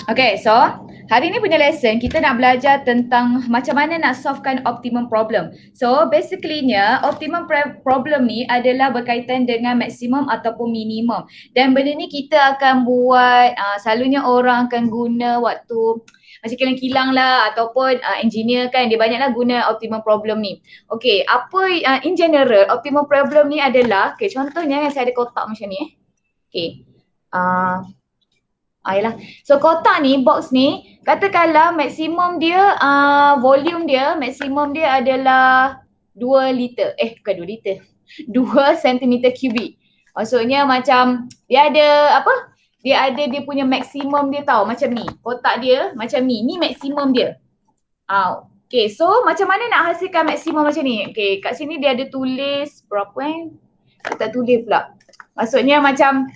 Okay, so hari ni punya lesson kita nak belajar tentang macam mana nak solvekan optimum problem. So basically-nya optimum problem ni adalah berkaitan dengan maksimum ataupun minimum. Dan benda ni kita akan buat, selalunya orang akan guna waktu macam kilang-kilang lah ataupun engineer kan, dia banyaklah guna optimum problem ni. Okay, in general optimum problem ni adalah, okay, contohnya saya ada kotak macam ni Okay, yalah. So kotak ni, box ni, katakanlah maksimum dia, volume dia, maksimum dia adalah 2 liter. Bukan 2 liter. 2 cm kubik. Maksudnya macam dia ada apa? Dia ada dia punya maksimum dia tahu macam ni. Kotak dia macam ni. Ni maksimum dia. Okay, so macam mana nak hasilkan maksimum macam ni? Okay, kat sini dia ada tulis berapa Dia tak tulis pula. Maksudnya macam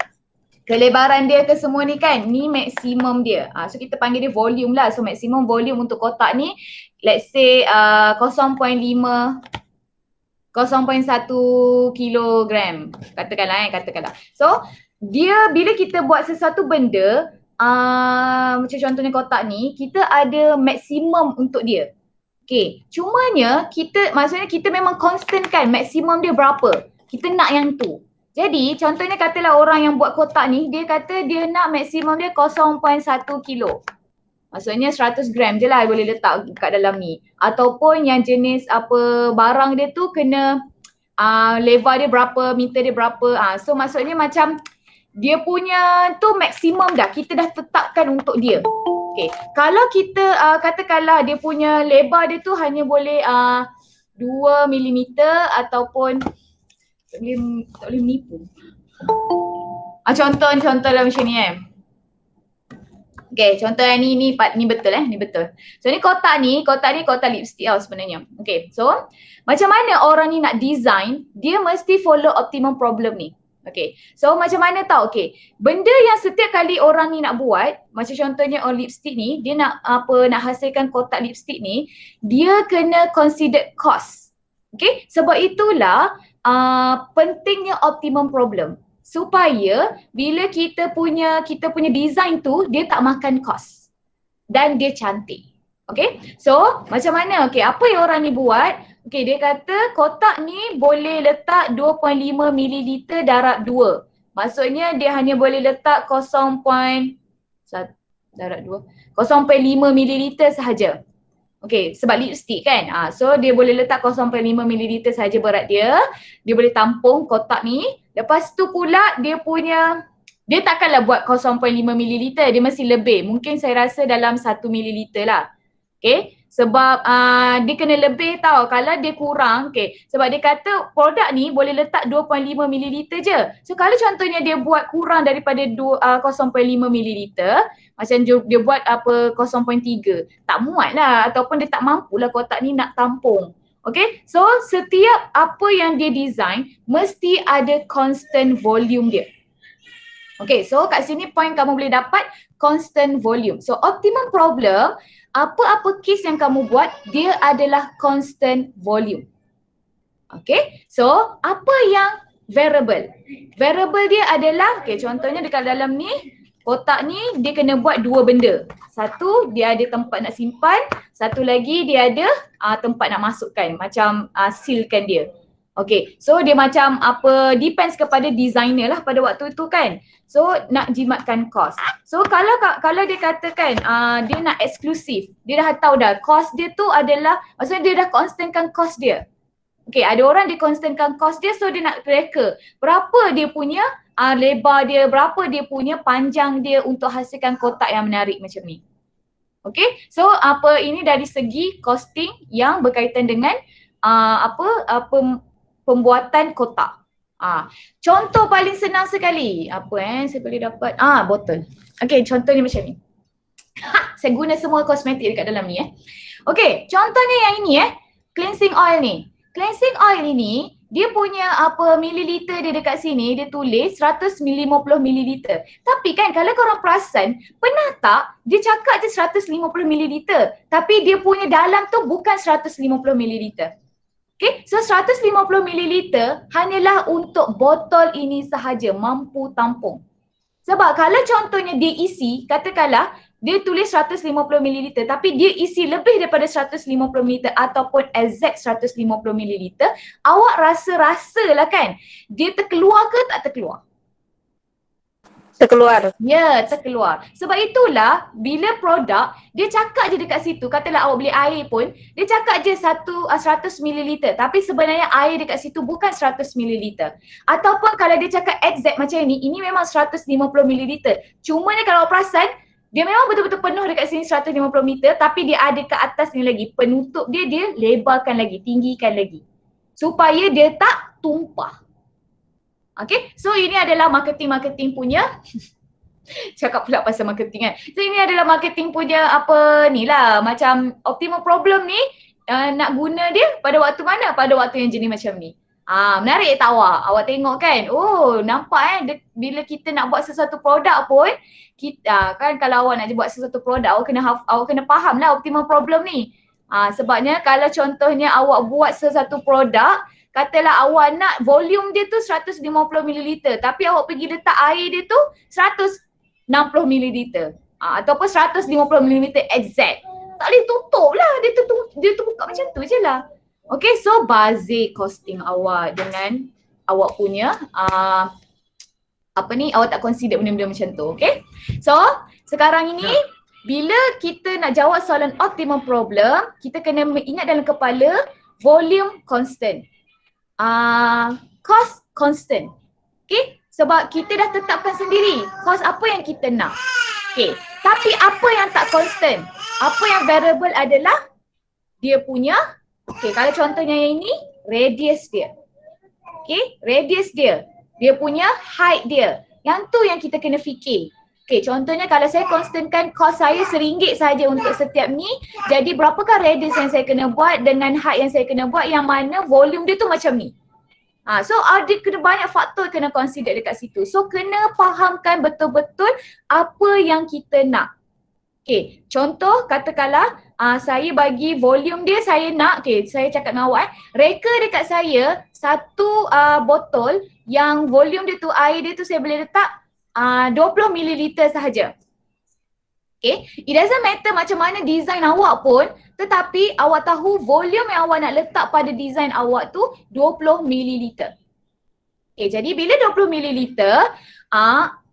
kelebaran dia ke semua ni kan, ni maksimum dia. So kita panggil dia volume lah. So maksimum volume untuk kotak ni, let's say 0.1 kilogram. Katakanlah. So dia bila kita buat sesuatu benda, macam contohnya kotak ni, kita ada maksimum untuk dia. Okay, cumanya maksudnya kita memang constant kan maksimum dia berapa. Kita nak yang tu. Jadi contohnya katalah orang yang buat kotak ni, dia kata dia nak maksimum dia 0.1 kilo. Maksudnya 100 gram je lah boleh letak kat dalam ni. Ataupun yang jenis apa barang dia tu kena lebar dia berapa, meter dia berapa. So maksudnya macam dia punya tu maksimum dah, kita dah tetapkan untuk dia. Okay, kalau kita katakanlah dia punya lebar dia tu hanya boleh 2 milimeter ataupun tak boleh menipu. Contoh lah macam ni Okay, contoh yang ni betul ni betul. So ni kotak lipstick sebenarnya. Okay, so macam mana orang ni nak design, dia mesti follow optimum problem ni. Okay, so macam mana tahu? Okay, benda yang setiap kali orang ni nak buat, macam contohnya lipstick ni, dia nak hasilkan kotak lipstick ni, dia kena consider cost. Okay, sebab itulah pentingnya optimum problem supaya bila kita punya design tu dia tak makan cost dan dia cantik. Okay, so macam mana? Okay, apa yang orang ni buat? Okay, dia kata kotak ni boleh letak 2.5 ml darab 2. Maksudnya dia hanya boleh letak 0.5 ml sahaja. Okay, sebab lipstick kan. So dia boleh letak 0.5 ml sahaja berat dia. Dia boleh tampung kotak ni. Lepas tu pula dia takkanlah buat 0.5 ml, dia mesti lebih. Mungkin saya rasa dalam 1 ml lah. Okay, sebab dia kena lebih tau kalau dia kurang. Okay, sebab dia kata produk ni boleh letak 2.5 ml je. So kalau contohnya dia buat kurang daripada 0.5 ml, macam dia buat 0.3, tak muat lah ataupun dia tak mampu lah kotak ni nak tampung. Okay, so setiap apa yang dia design mesti ada constant volume dia. Okay, so kat sini point kamu boleh dapat constant volume. So optimum problem, apa-apa case yang kamu buat, dia adalah constant volume. Okay, so apa yang variable? Variable dia adalah, okay, contohnya dekat dalam ni, kotak ni dia kena buat dua benda. Satu, dia ada tempat nak simpan. Satu lagi dia ada tempat nak masukkan, macam sealkan dia. Okay, so dia macam depends kepada designer lah pada waktu itu kan. So nak jimatkan cost. So kalau dia katakan dia nak eksklusif, dia dah tahu dah cost dia tu adalah, maksudnya dia dah constantkan cost dia. Okay, ada orang dia constantkan cost dia, so dia nak reka berapa dia punya lebar dia, berapa dia punya panjang dia untuk hasilkan kotak yang menarik macam ni. Okay, so ini dari segi costing yang berkaitan dengan pembuatan kotak. Contoh paling senang sekali. Saya boleh dapat botol. Okay, contoh ni macam ni. Saya guna semua kosmetik dekat dalam ni Okay, contohnya yang ini cleansing oil ni. Cleansing oil ini dia punya mililiter dia dekat sini dia tulis 150 mililiter. Tapi kan kalau korang perasan, pernah tak dia cakap je 150 mililiter tapi dia punya dalam tu bukan 150 mililiter. Okay, so 150 ml hanyalah untuk botol ini sahaja mampu tampung. Sebab kalau contohnya dia isi, katakanlah dia tulis 150 ml tapi dia isi lebih daripada 150 ml ataupun exact 150 ml, awak rasa-rasalah kan dia terkeluar ke tak terkeluar? Terkeluar. Ya, terkeluar. Sebab itulah bila produk dia cakap je dekat situ, katalah awak beli air pun, dia cakap je 100 ml tapi sebenarnya air dekat situ bukan 100 ml. Ataupun kalau dia cakap exact macam ini memang 150 ml. Cuma ni kalau awak perasan, dia memang betul-betul penuh dekat sini 150 ml tapi dia ada ke atas ni lagi. Penutup dia lebarkan lagi, tinggikan lagi. Supaya dia tak tumpah. Okay, so ini adalah marketing punya cakap pula pasal marketing kan. So ini adalah marketing punya apa ni lah, macam optimum problem ni nak guna dia pada waktu mana? Pada waktu yang jenis macam ni. Menarik tak awak? Awak tengok kan? Oh, nampak bila kita nak buat sesuatu produk pun, kita kan kalau awak nak buat sesuatu produk, awak kena faham lah optimum problem ni. Sebabnya kalau contohnya awak buat sesuatu produk, katalah awak nak volume dia tu 150 ml tapi awak pergi letak air dia tu 160 ml ataupun 150 ml exact. Tak boleh tutup lah, dia tu buka macam tu je lah. Okay, so bazir costing awak dengan awak punya awak tak consider benda-benda macam tu. Okay, so sekarang ini bila kita nak jawab soalan optimum problem, kita kena ingat dalam kepala volume constant, cost constant. Okay, sebab kita dah tetapkan sendiri cost apa yang kita nak. Okay, tapi apa yang tak constant, apa yang variable adalah dia punya, okay, kalau contohnya yang ini, radius dia. Okay, radius dia punya height dia. Yang tu yang kita kena fikir. Okay, contohnya kalau saya constantkan cost saya RM1 saja untuk setiap ni, jadi berapakah radius yang saya kena buat dengan height yang saya kena buat yang mana volume dia tu macam ni. So ada kena banyak faktor kena consider dekat situ. So kena fahamkan betul-betul apa yang kita nak. Okay, contoh katakanlah saya bagi volume dia saya nak, okay, saya cakap dengan awak reka dekat saya satu botol yang volume dia tu, air dia tu saya boleh letak 20 ml sahaja. Okay, it doesn't matter macam mana design awak pun, tetapi awak tahu volume yang awak nak letak pada design awak tu 20 ml. Okay, jadi bila 20 ml,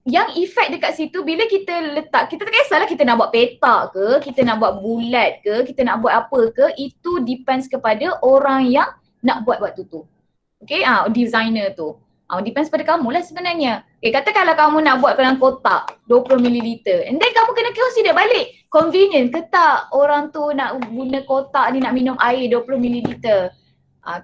yang efek dekat situ bila kita letak, kita tak kisahlah kita nak buat petak ke, kita nak buat bulat ke, kita nak buat apa ke, itu depends kepada orang yang nak buat waktu tu. Okay, designer tu. Depends pada kamu lah sebenarnya. Okay, katakanlah kamu nak buat dalam kotak 20 ml and then kamu kena consider balik convenient ke tak orang tu nak guna kotak ni nak minum air 20 ml.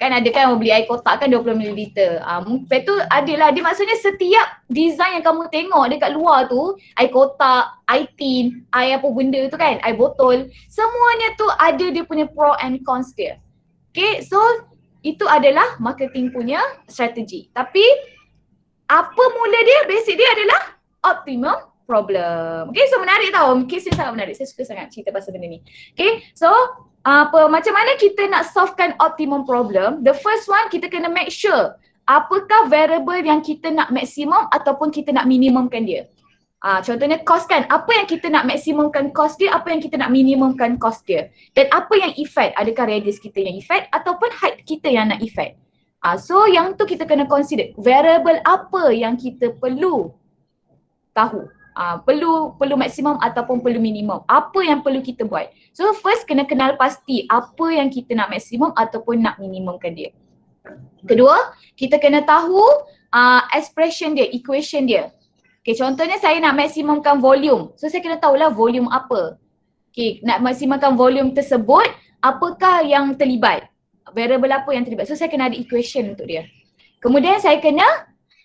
Kan ada kan beli air kotak kan 20 ml. Lepas tu adalah dia maksudnya setiap design yang kamu tengok dekat luar tu, air kotak, air tin, air apa benda tu kan, air botol, semuanya tu ada dia punya pro and cons dia. Okay, so itu adalah marketing punya strategi. Tapi apa mula dia, basic dia adalah optimum problem. Okay, so menarik tau. Case ni sangat menarik. Saya suka sangat cerita pasal benda ni. Okay, so macam mana kita nak solvekan optimum problem? The first one, kita kena make sure apakah variable yang kita nak maksimum ataupun kita nak minimumkan dia. Contohnya cost kan, apa yang kita nak maksimumkan cost dia, apa yang kita nak minimumkan cost dia. Dan apa yang effect, adakah radius kita yang effect ataupun height kita yang nak effect. So yang tu kita kena consider, variable apa yang kita perlu tahu. Perlu maksimum ataupun perlu minimum. Apa yang perlu kita buat. So first kena kenal pasti apa yang kita nak maksimum ataupun nak minimumkan dia. Kedua, kita kena tahu expression dia, equation dia. Okay, contohnya saya nak maksimumkan volume. So saya kena tahulah volume apa. Okay, nak maksimumkan volume tersebut, apakah yang terlibat? Variable apa yang terlibat? So saya kena ada equation untuk dia. Kemudian saya kena,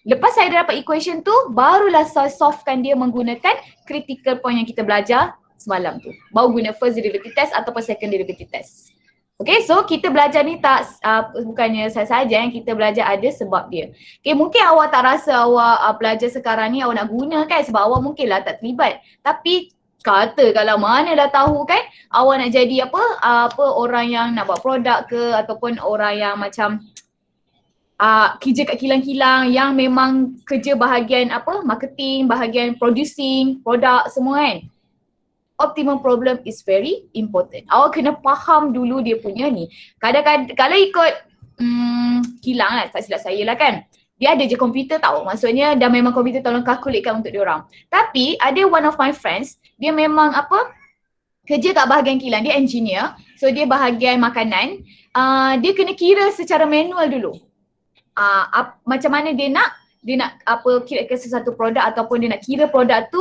lepas saya dah dapat equation tu, barulah saya solvekan dia menggunakan critical point yang kita belajar semalam tu. Baru guna first derivative test ataupun second derivative test. Okay, so kita belajar ni tak bukannya saja yang kita belajar, ada sebab dia. Okay, mungkin awak tak rasa awak belajar sekarang ni awak nak guna kan sebab awak mungkinlah tak terlibat. Tapi kata kalau mana dah tahu kan awak nak jadi apa orang yang nak buat produk ke ataupun orang yang macam kerja kat kilang-kilang yang memang kerja bahagian marketing, bahagian producing produk semua kan. Optimum problem is very important. Awak kena faham dulu dia punya ni. Kadang-kadang kalau ikut kilang lah, tak silap saya lah kan. Dia ada je komputer tau. Maksudnya dah memang komputer tolong calculatekan untuk dia orang. Tapi ada one of my friends, dia memang kerja kat bahagian kilang, dia engineer. So dia bahagian makanan. Dia kena kira secara manual dulu. Macam mana dia nak kira sesuatu produk ataupun dia nak kira produk tu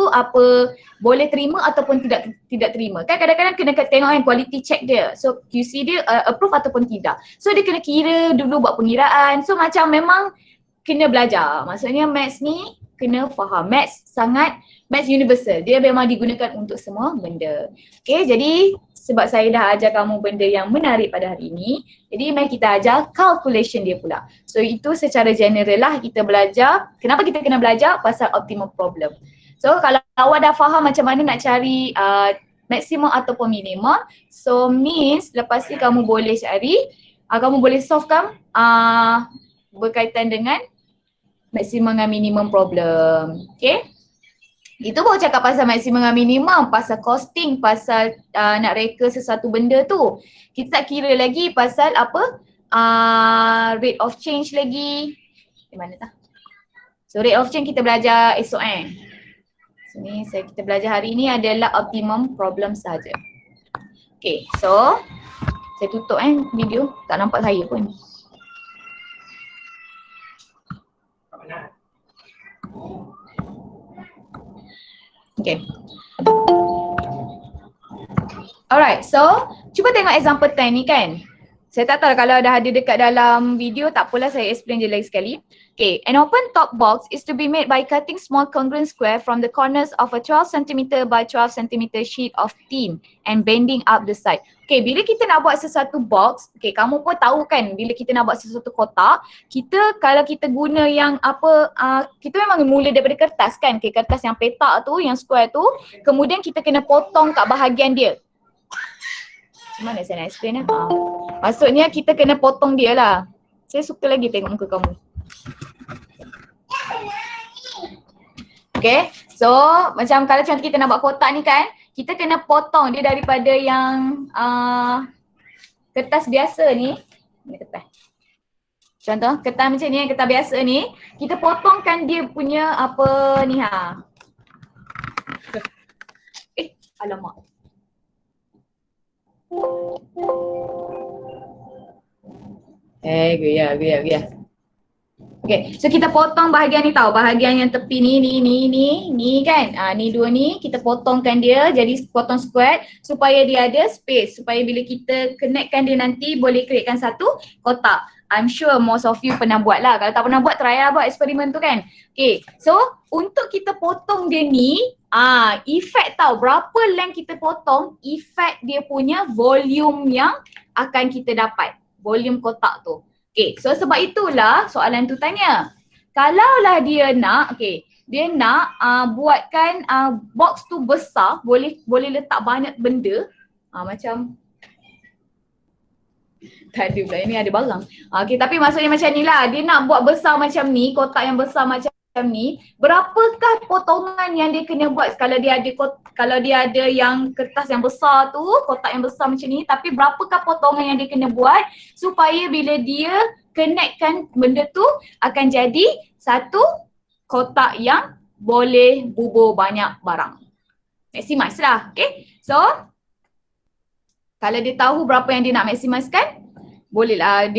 boleh terima ataupun tidak terima. Kan kadang-kadang kena tengok kan quality check dia. So QC dia approve ataupun tidak. So dia kena kira dulu buat pengiraan. So macam memang kena belajar. Maksudnya maths ni kena faham. Maths universal. Dia memang digunakan untuk semua benda. Okay, jadi sebab saya dah ajar kamu benda yang menarik pada hari ini, jadi mari kita ajar calculation dia pula. So itu secara general lah kita belajar. Kenapa kita kena belajar? Pasal optimum problem. So kalau awak dah faham macam mana nak cari maksimum ataupun minimum, so means lepas ni kamu boleh cari, kamu boleh solve kan berkaitan dengan maksimum dan minimum problem. Okay? Itu baru cakap pasal maksimum dan minimum, pasal costing, pasal nak reka sesuatu benda tu. Kita tak kira lagi pasal rate of change lagi. Di mana tak? So rate of change kita belajar esok So ni kita belajar hari ni adalah optimum problem saja. Okay, so saya tutup video, tak nampak saya pun. Okay. Alright, so cuba tengok example 10 ni kan. Saya tak tahu kalau dah ada dekat dalam video, tak apalah saya explain je lagi sekali. Okay, an open top box is to be made by cutting small congruent square from the corners of a 12 cm by 12 cm sheet of tin and bending up the side. Okay, bila kita nak buat sesuatu box, okay, kamu pun tahu kan bila kita nak buat sesuatu kotak, kalau kita guna yang kita memang mula daripada kertas kan, okay, kertas yang petak tu, yang square tu, kemudian kita kena potong kat bahagian dia. Macam mana saya nak explain maksudnya kita kena potong dia lah. Saya suka lagi tengok muka kamu. Okay, so macam kalau contoh kita nak buat kotak ni kan, kita kena potong dia daripada yang kertas biasa ni. Ini kertas. Contoh kertas macam ni, kertas biasa ni, kita potongkan dia punya alamak. Biar. Okay, so kita potong bahagian ni tau, bahagian yang tepi ni kan. Ni dua ni kita potongkan dia jadi potong square supaya dia ada space, supaya bila kita connectkan dia nanti boleh createkan satu kotak. I'm sure most of you pernah buat lah. Kalau tak pernah buat, try lah buat eksperimen tu kan. Okay, so untuk kita potong dia ni, effect tau, berapa length kita potong, effect dia punya volume yang akan kita dapat, volume kotak tu. Okay, so sebab itulah soalan tu tanya, kalaulah dia nak, dia nak buatkan box tu besar, boleh letak banyak benda, macam tak ada pula, ini ada barang. Okay, tapi maksudnya macam ni lah, dia nak buat besar macam ni, kotak yang besar macam ni, berapakah potongan yang dia kena buat kalau dia ada yang kertas yang besar tu, kotak yang besar macam ni, tapi berapakah potongan yang dia kena buat supaya bila dia connectkan benda tu akan jadi satu kotak yang boleh bubur banyak barang. Maximize lah, okay. So kalau dia tahu berapa yang dia nak maximiskan, bolehlah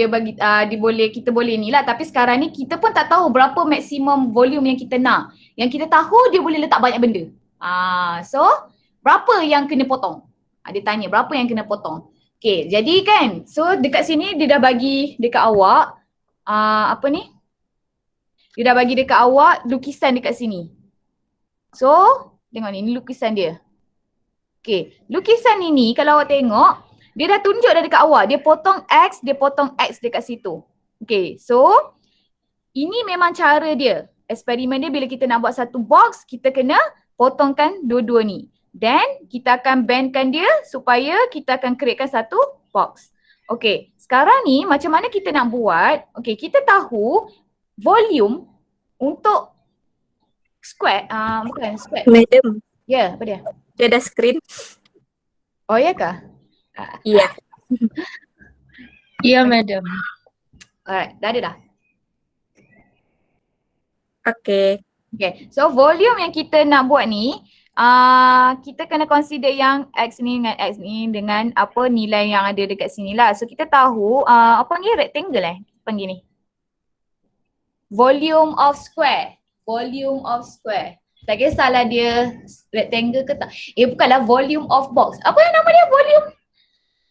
kita boleh ni lah. Tapi sekarang ni kita pun tak tahu berapa maksimum volume yang kita nak. Yang kita tahu dia boleh letak banyak benda. So berapa yang kena potong? Dia tanya berapa yang kena potong. Okay, jadi kan, so dekat sini dia dah bagi dekat awak dia dah bagi dekat awak lukisan dekat sini. So tengok ni lukisan dia. Okay, lukisan ini kalau awak tengok, dia dah tunjuk dah dekat awak, dia potong X dekat situ. Okay, so ini memang cara dia. Eksperimen dia bila kita nak buat satu box, kita kena potongkan dua-dua ni. Then kita akan bandkan dia supaya kita akan createkan satu box. Okay, sekarang ni macam mana kita nak buat? Okay, kita tahu volume untuk square, bukan square. Madam, Ya, apa dia? dia ada screen. Oh ya kah? Iya. Iya, Madam. Alright, dah ada dah. Oke. Okay, so volume yang kita nak buat ni, kita kena consider yang X ni dengan X ni dengan apa nilai yang ada dekat sini lah. So kita tahu, apa panggil rectangle panggil ni. Volume of square. Volume of square. Tak kisahlah dia rectangle ke tak. Bukanlah volume of box. Apa yang nama dia? Volume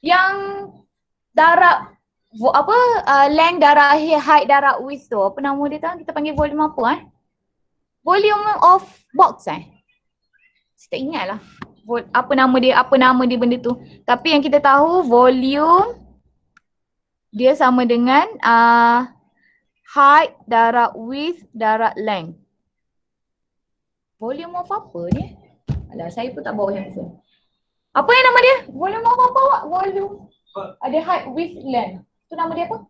yang darab length darab height darab width tu. Apa nama dia tu? Kita panggil volume apa Volume of box Saya tak ingat lah apa nama dia benda tu. Tapi yang kita tahu volume dia sama dengan height darab width darab length. Volume of apa ni? Alah, saya pun tak bawa handphone. Apa yang nama dia? Volume of apa awak? Volume. Ada height width length. Tu nama dia apa?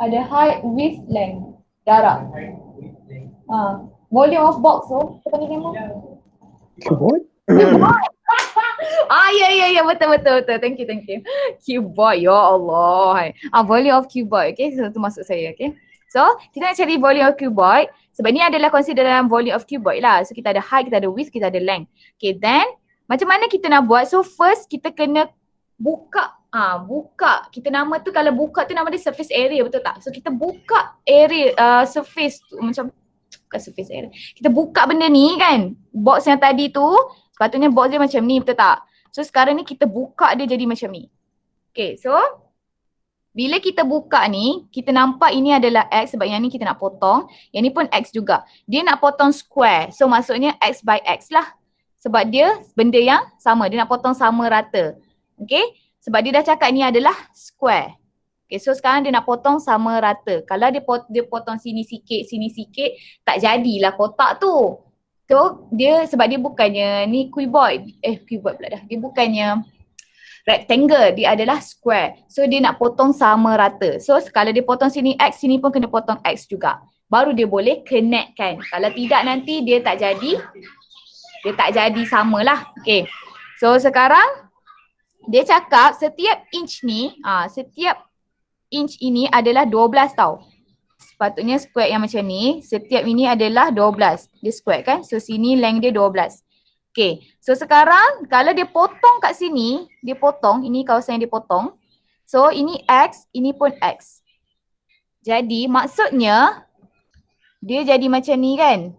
Ada height width length. Darab. Volume of box tu, kita panggil nama. Cuboid? Ya, betul. Thank you. Cuboid, ya Allah. Volume of cuboid, okay. So, tu maksud saya, okay. So, kita nak cari volume of cuboid. Sebab ni adalah consider dalam volume of cuboid lah. So, kita ada height, kita ada width, kita ada length. Okay, then, macam mana kita nak buat? So, first kita kena buka. Buka. Kita nama tu, kalau buka tu nama dia surface area, betul tak? So, kita buka area, surface tu macam bukan surface area. Kita buka benda ni kan. Box yang tadi tu, sepatutnya box dia macam ni, betul tak? So sekarang ni kita buka dia jadi macam ni. Okay, so bila kita buka ni, kita nampak ini adalah X sebab yang ni kita nak potong. Yang ni pun X juga. Dia nak potong square. So maksudnya X by X lah. Sebab dia benda yang sama. Dia nak potong sama rata. Okay, sebab dia dah cakap ni adalah square. Okay, so sekarang dia nak potong sama rata. Kalau dia potong sini sikit, tak jadilah kotak tu. So dia sebab dia bukannya ni cuboid pula dah. Dia bukannya rectangle, dia adalah square. So dia nak potong sama rata. So kalau dia potong sini X, sini pun kena potong X juga. Baru dia boleh connect kan. Kalau tidak nanti dia tak jadi samalah. Okay. So sekarang dia cakap setiap inch ni, setiap inch ini adalah 12 tau. Sepatutnya square yang macam ni, setiap ini adalah 12. Dia square kan? So sini length dia 12. Okay, so sekarang kalau dia potong kat sini, dia potong, ini kawasan yang dia potong. So ini X, ini pun X. Jadi maksudnya dia jadi macam ni kan?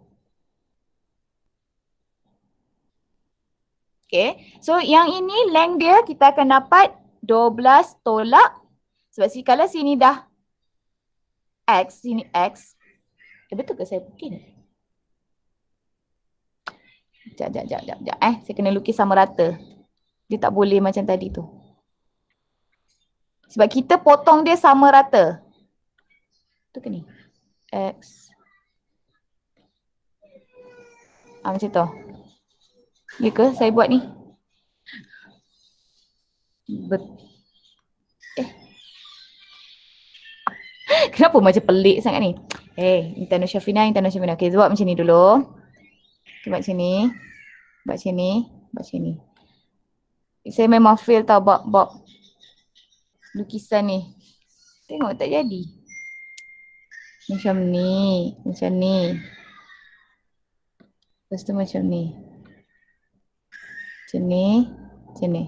Okay, so yang ini length dia kita akan dapat 12 tolak. Sebab kalau sini dah X, sini X. Betul ke saya bikin? Sekejap. Saya kena lukis sama rata. Dia tak boleh macam tadi tu. Sebab kita potong dia sama rata. Tu ke ni? X. Macam tu. Ya ke saya buat ni? Kenapa macam pelik sangat ni? Intano Syafina. Okay, buat macam ni dulu. Okay, buat macam ni. Saya memang fail tau buat lukisan ni. Tengok tak jadi. Macam ni. Lepas tu macam ni. Macam ni.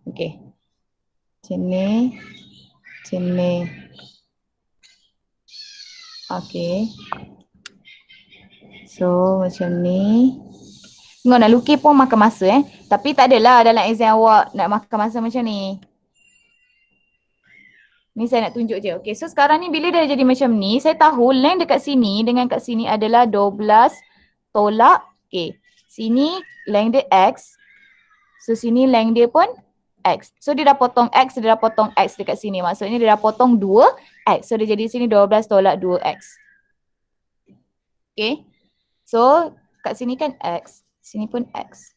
Okay. Macam ni. Okay. So macam ni. Tengok nak lukis pun makan masa Tapi tak adalah dalam exam awak nak makan masa macam ni. Ni saya nak tunjuk je. Okay, so sekarang ni bila dah jadi macam ni, saya tahu length dekat sini dengan kat sini adalah 12 tolak. Okay, sini length dia X. So sini length dia pun X. So dia dah potong X, dia dah potong X dekat sini. Maksudnya dia dah potong 2X. So dia jadi sini 12 tolak 2X. Okay. So kat sini kan X. Sini pun X.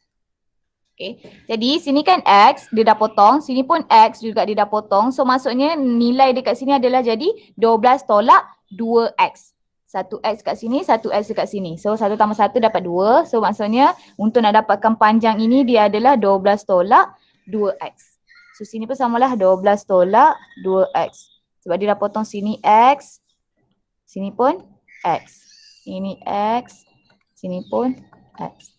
Okay. Jadi sini kan X, dia dah potong. Sini pun X juga dia dah potong. So maksudnya nilai dekat sini adalah jadi 12 tolak 2X. 1X kat sini, 1X dekat sini. So 1 tambah 1 dapat 2. So maksudnya untuk nak dapatkan panjang ini dia adalah 12 tolak 2X. So sini pun samalah 12 tolak 2X. Sebab dia dah potong sini X. Sini pun X. Ini X. Sini pun X.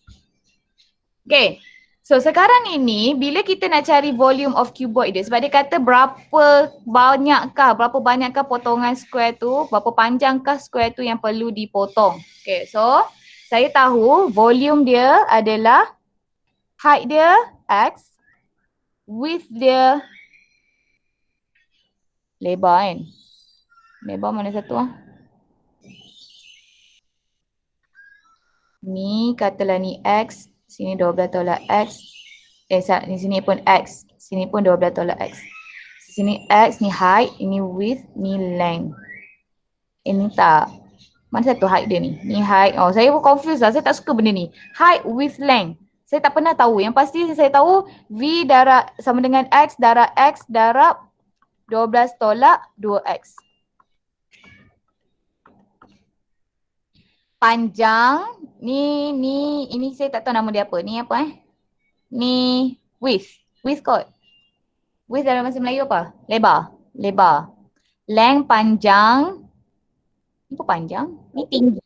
Okay. So sekarang ini bila kita nak cari volume of cuboid dia, sebab dia kata berapa banyakkah potongan square tu, berapa panjangkah square tu yang perlu dipotong. Okay, so saya tahu volume dia adalah height dia X, width dia lebar kan. Lebar mana satu ah? Ni katalah ni X, sini 12 tolak X. Di sini pun X, sini pun 12 tolak X. Sini X, ni height, ini width, ni length. Ini tak. Mana satu height dia ni? Ni height. Oh, saya pun confused lah. Saya tak suka benda ni. Height, width, length. Saya tak pernah tahu. Yang pasti saya tahu V darab sama dengan X darab 12 tolak 2X. Panjang, ini saya tak tahu nama dia apa. Ni apa Ni width. Width kot. Width dalam bahasa Melayu apa? Lebar. Length panjang. Ni apa panjang? Ni tinggi.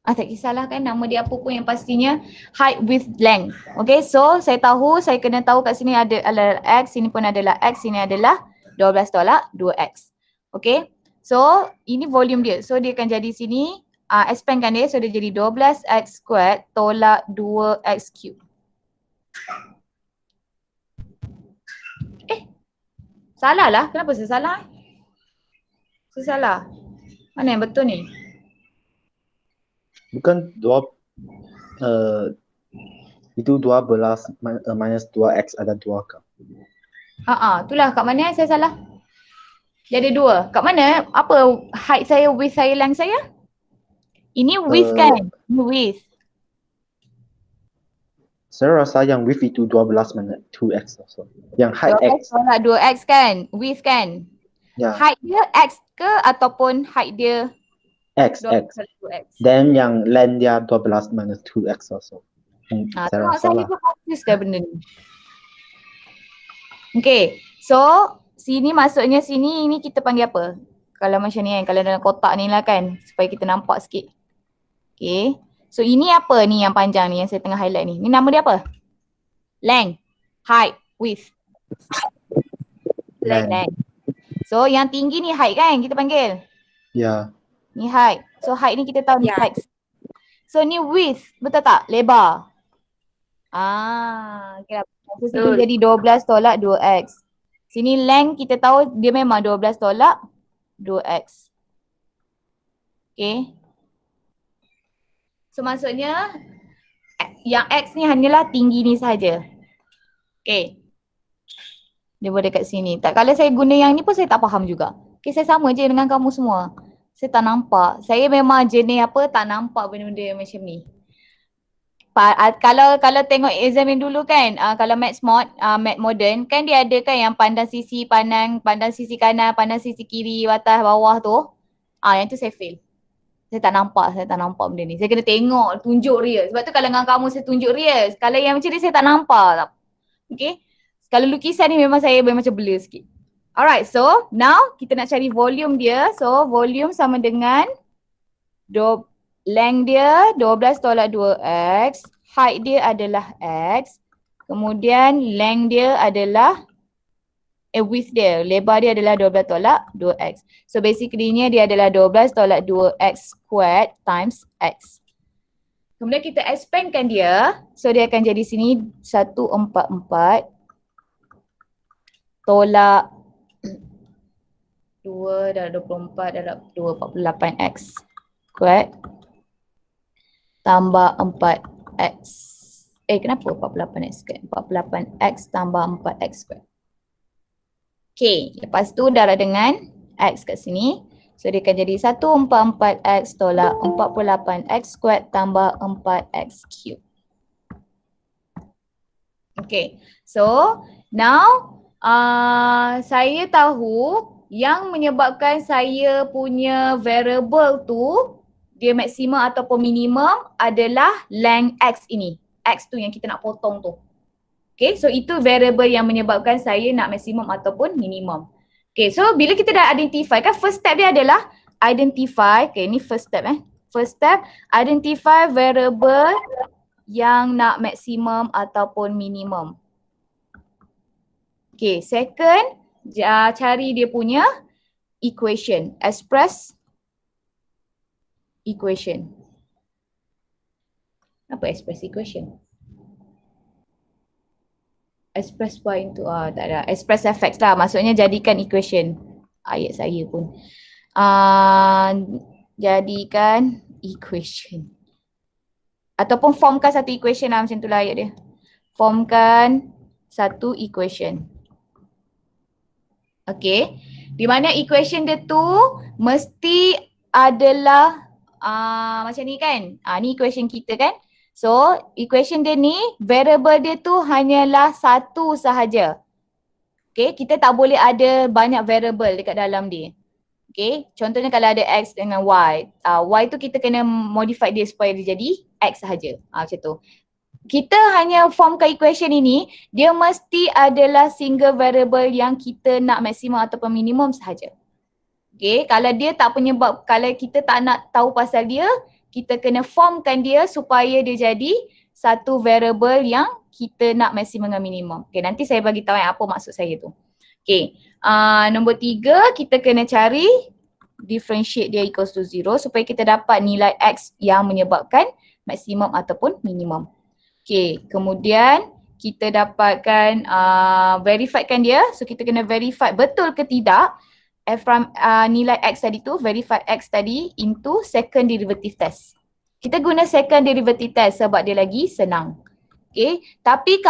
Tak kisahlah kan nama dia apa pun, yang pastinya height, width, length. Okay, so saya kena tahu kat sini adalah X, sini pun adalah X, sini adalah 12 tolak 2X. Okay, so ini volume dia. So dia akan jadi sini, expandkan dia, so dia jadi 12X squared tolak 2X cube. Salah lah. Kenapa saya salah? Saya salah. Mana yang betul ni? Bukan itu 12 minus 2x ada 2 ke? Itulah kat mana saya salah. Dia ada 2. Kat mana? Apa height saya, width saya, length saya? Ini width kan? Ini width. Saya rasa yang width itu 12 minus 2x also. Yang height 12 x. tolak 2X kan? Width kan? Ya. Height dia X ke ataupun height dia X. 12 tolak 2X? Then yang length dia 12 minus 2x also. Saya rasa Saya lah. pun confused dah benda ni. Okay, so sini maksudnya sini ini kita panggil apa? Kalau macam ni kan, kalau dalam kotak ni lah kan, supaya kita nampak sikit. Okay, so ini apa ni yang panjang ni yang saya tengah highlight ni? Ni nama dia apa? Length, height, width. Length. So yang tinggi ni height kan kita panggil? Ya. Ni height. So height ni kita tahu ni Ya. height. So ni width, betul tak? Lebar. Okay lah. So sini jadi 12 tolak 2X. Sini length kita tahu dia memang 12 tolak 2X. Okay. So maksudnya yang X ni hanyalah tinggi ni sahaja. Okay. Dia boleh kat sini. Tak, kalau saya guna yang ni pun saya tak faham juga. Okay, saya sama je dengan kamu semua. Saya tak nampak. Saya memang jenis apa tak nampak benda-benda macam ni. Kalau tengok exam yang dulu kan, kalau maths modern kan dia ada kan yang pandang sisi kanan, pandang sisi kiri, atas, bawah tu. Yang tu saya fail. Saya tak nampak benda ni. Saya kena tengok, tunjuk real. Sebab tu kalau dengan kamu saya tunjuk real. Kalau yang macam ni saya tak nampak. Okay. Kalau lukisan ni memang saya macam blur sikit. Alright, so now kita nak cari volume dia. So volume sama dengan length dia 12 tolak 2x. Height dia adalah x. Kemudian length dia adalah width dia, lebar dia adalah 12 tolak 2x. So basically dia adalah 12 tolak 2x squared times x. Kemudian kita expandkan dia. So dia akan jadi sini 144 tolak 2 darab 24 darab 2, 48x squared tambah 4x. Kenapa 48x squared? 48x tambah 4x squared. Okay, lepas tu darab dengan x kat sini. So dia akan jadi 144x tolak 48x squared tambah 4x cube. Okay, so now saya tahu yang menyebabkan saya punya variable tu dia maksimum ataupun minimum adalah length X ini. X tu yang kita nak potong tu. Okay, so itu variable yang menyebabkan saya nak maksimum ataupun minimum. Okay, so bila kita dah identify kan first step dia adalah identify, okay ni first step First step, identify variable yang nak maksimum ataupun minimum. Okay, second, cari dia punya equation, express equation. Apa express equation? Express y into tak ada. Express fx lah. Maksudnya jadikan equation. Ayat saya pun. Jadikan equation. Ataupun formkan satu equation lah, macam tu lah ayat dia. Formkan satu equation. Okay. Di mana equation dia tu mesti adalah macam ni kan. Ni equation kita kan. So, equation dia ni, variable dia tu hanyalah satu sahaja. Okay, kita tak boleh ada banyak variable dekat dalam dia. Okay, contohnya kalau ada X dengan Y. Y tu kita kena modify dia supaya dia jadi X sahaja. Macam tu. Kita hanya formkan equation ini, dia mesti adalah single variable yang kita nak maksimum ataupun minimum sahaja. Okay, kalau dia tak penyebab, kalau kita tak nak tahu pasal dia, kita kena formkan dia supaya dia jadi satu variable yang kita nak maksimum dengan minimum. Okay, nanti saya bagi tahu apa maksud saya tu. Okay, nombor 3 kita kena cari differentiate dia equals to 0 supaya kita dapat nilai X yang menyebabkan maksimum ataupun minimum. Okay, kemudian kita dapatkan verifykan dia. So kita kena verify betul ke tidak from nilai X tadi tu, verify X tadi into second derivative test. Kita guna second derivative test sebab dia lagi senang. Okay, tapi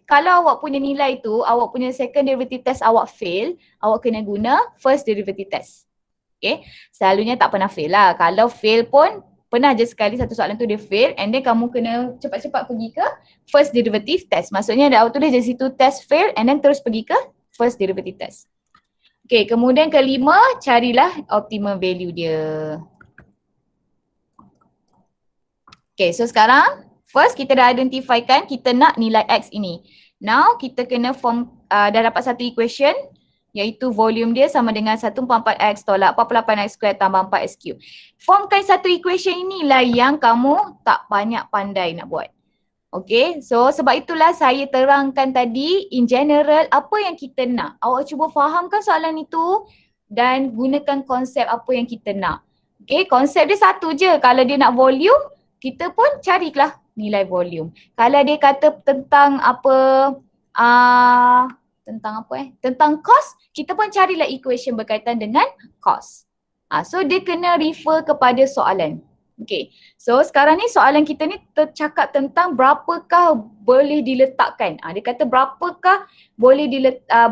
kalau awak punya nilai tu, awak punya second derivative test awak fail, awak kena guna first derivative test. Okay, selalunya tak pernah fail lah. Kalau fail pun, pernah je sekali satu soalan tu dia fail and then kamu kena cepat-cepat pergi ke first derivative test. Maksudnya awak tulis di situ test fail and then terus pergi ke first derivative test. Okay, kemudian kelima, carilah optimum value dia. Okay, so sekarang first kita dah identifykan kita nak nilai X ini. Now kita kena form, dah dapat satu equation iaitu volume dia sama dengan 144X tolak 48X square tambah 4X cube. Formkan satu equation inilah yang kamu tak banyak pandai nak buat. Okay, so sebab itulah saya terangkan tadi in general apa yang kita nak. Awak cuba fahamkan soalan itu dan gunakan konsep apa yang kita nak. Okay, konsep dia satu je. Kalau dia nak volume, kita pun carilah nilai volume. Kalau dia kata tentang apa, tentang cost, kita pun carilah equation berkaitan dengan cost. So dia kena refer kepada soalan. Okay, so sekarang ni soalan kita ni tercakap tentang berapakah boleh diletakkan. Dia kata berapakah boleh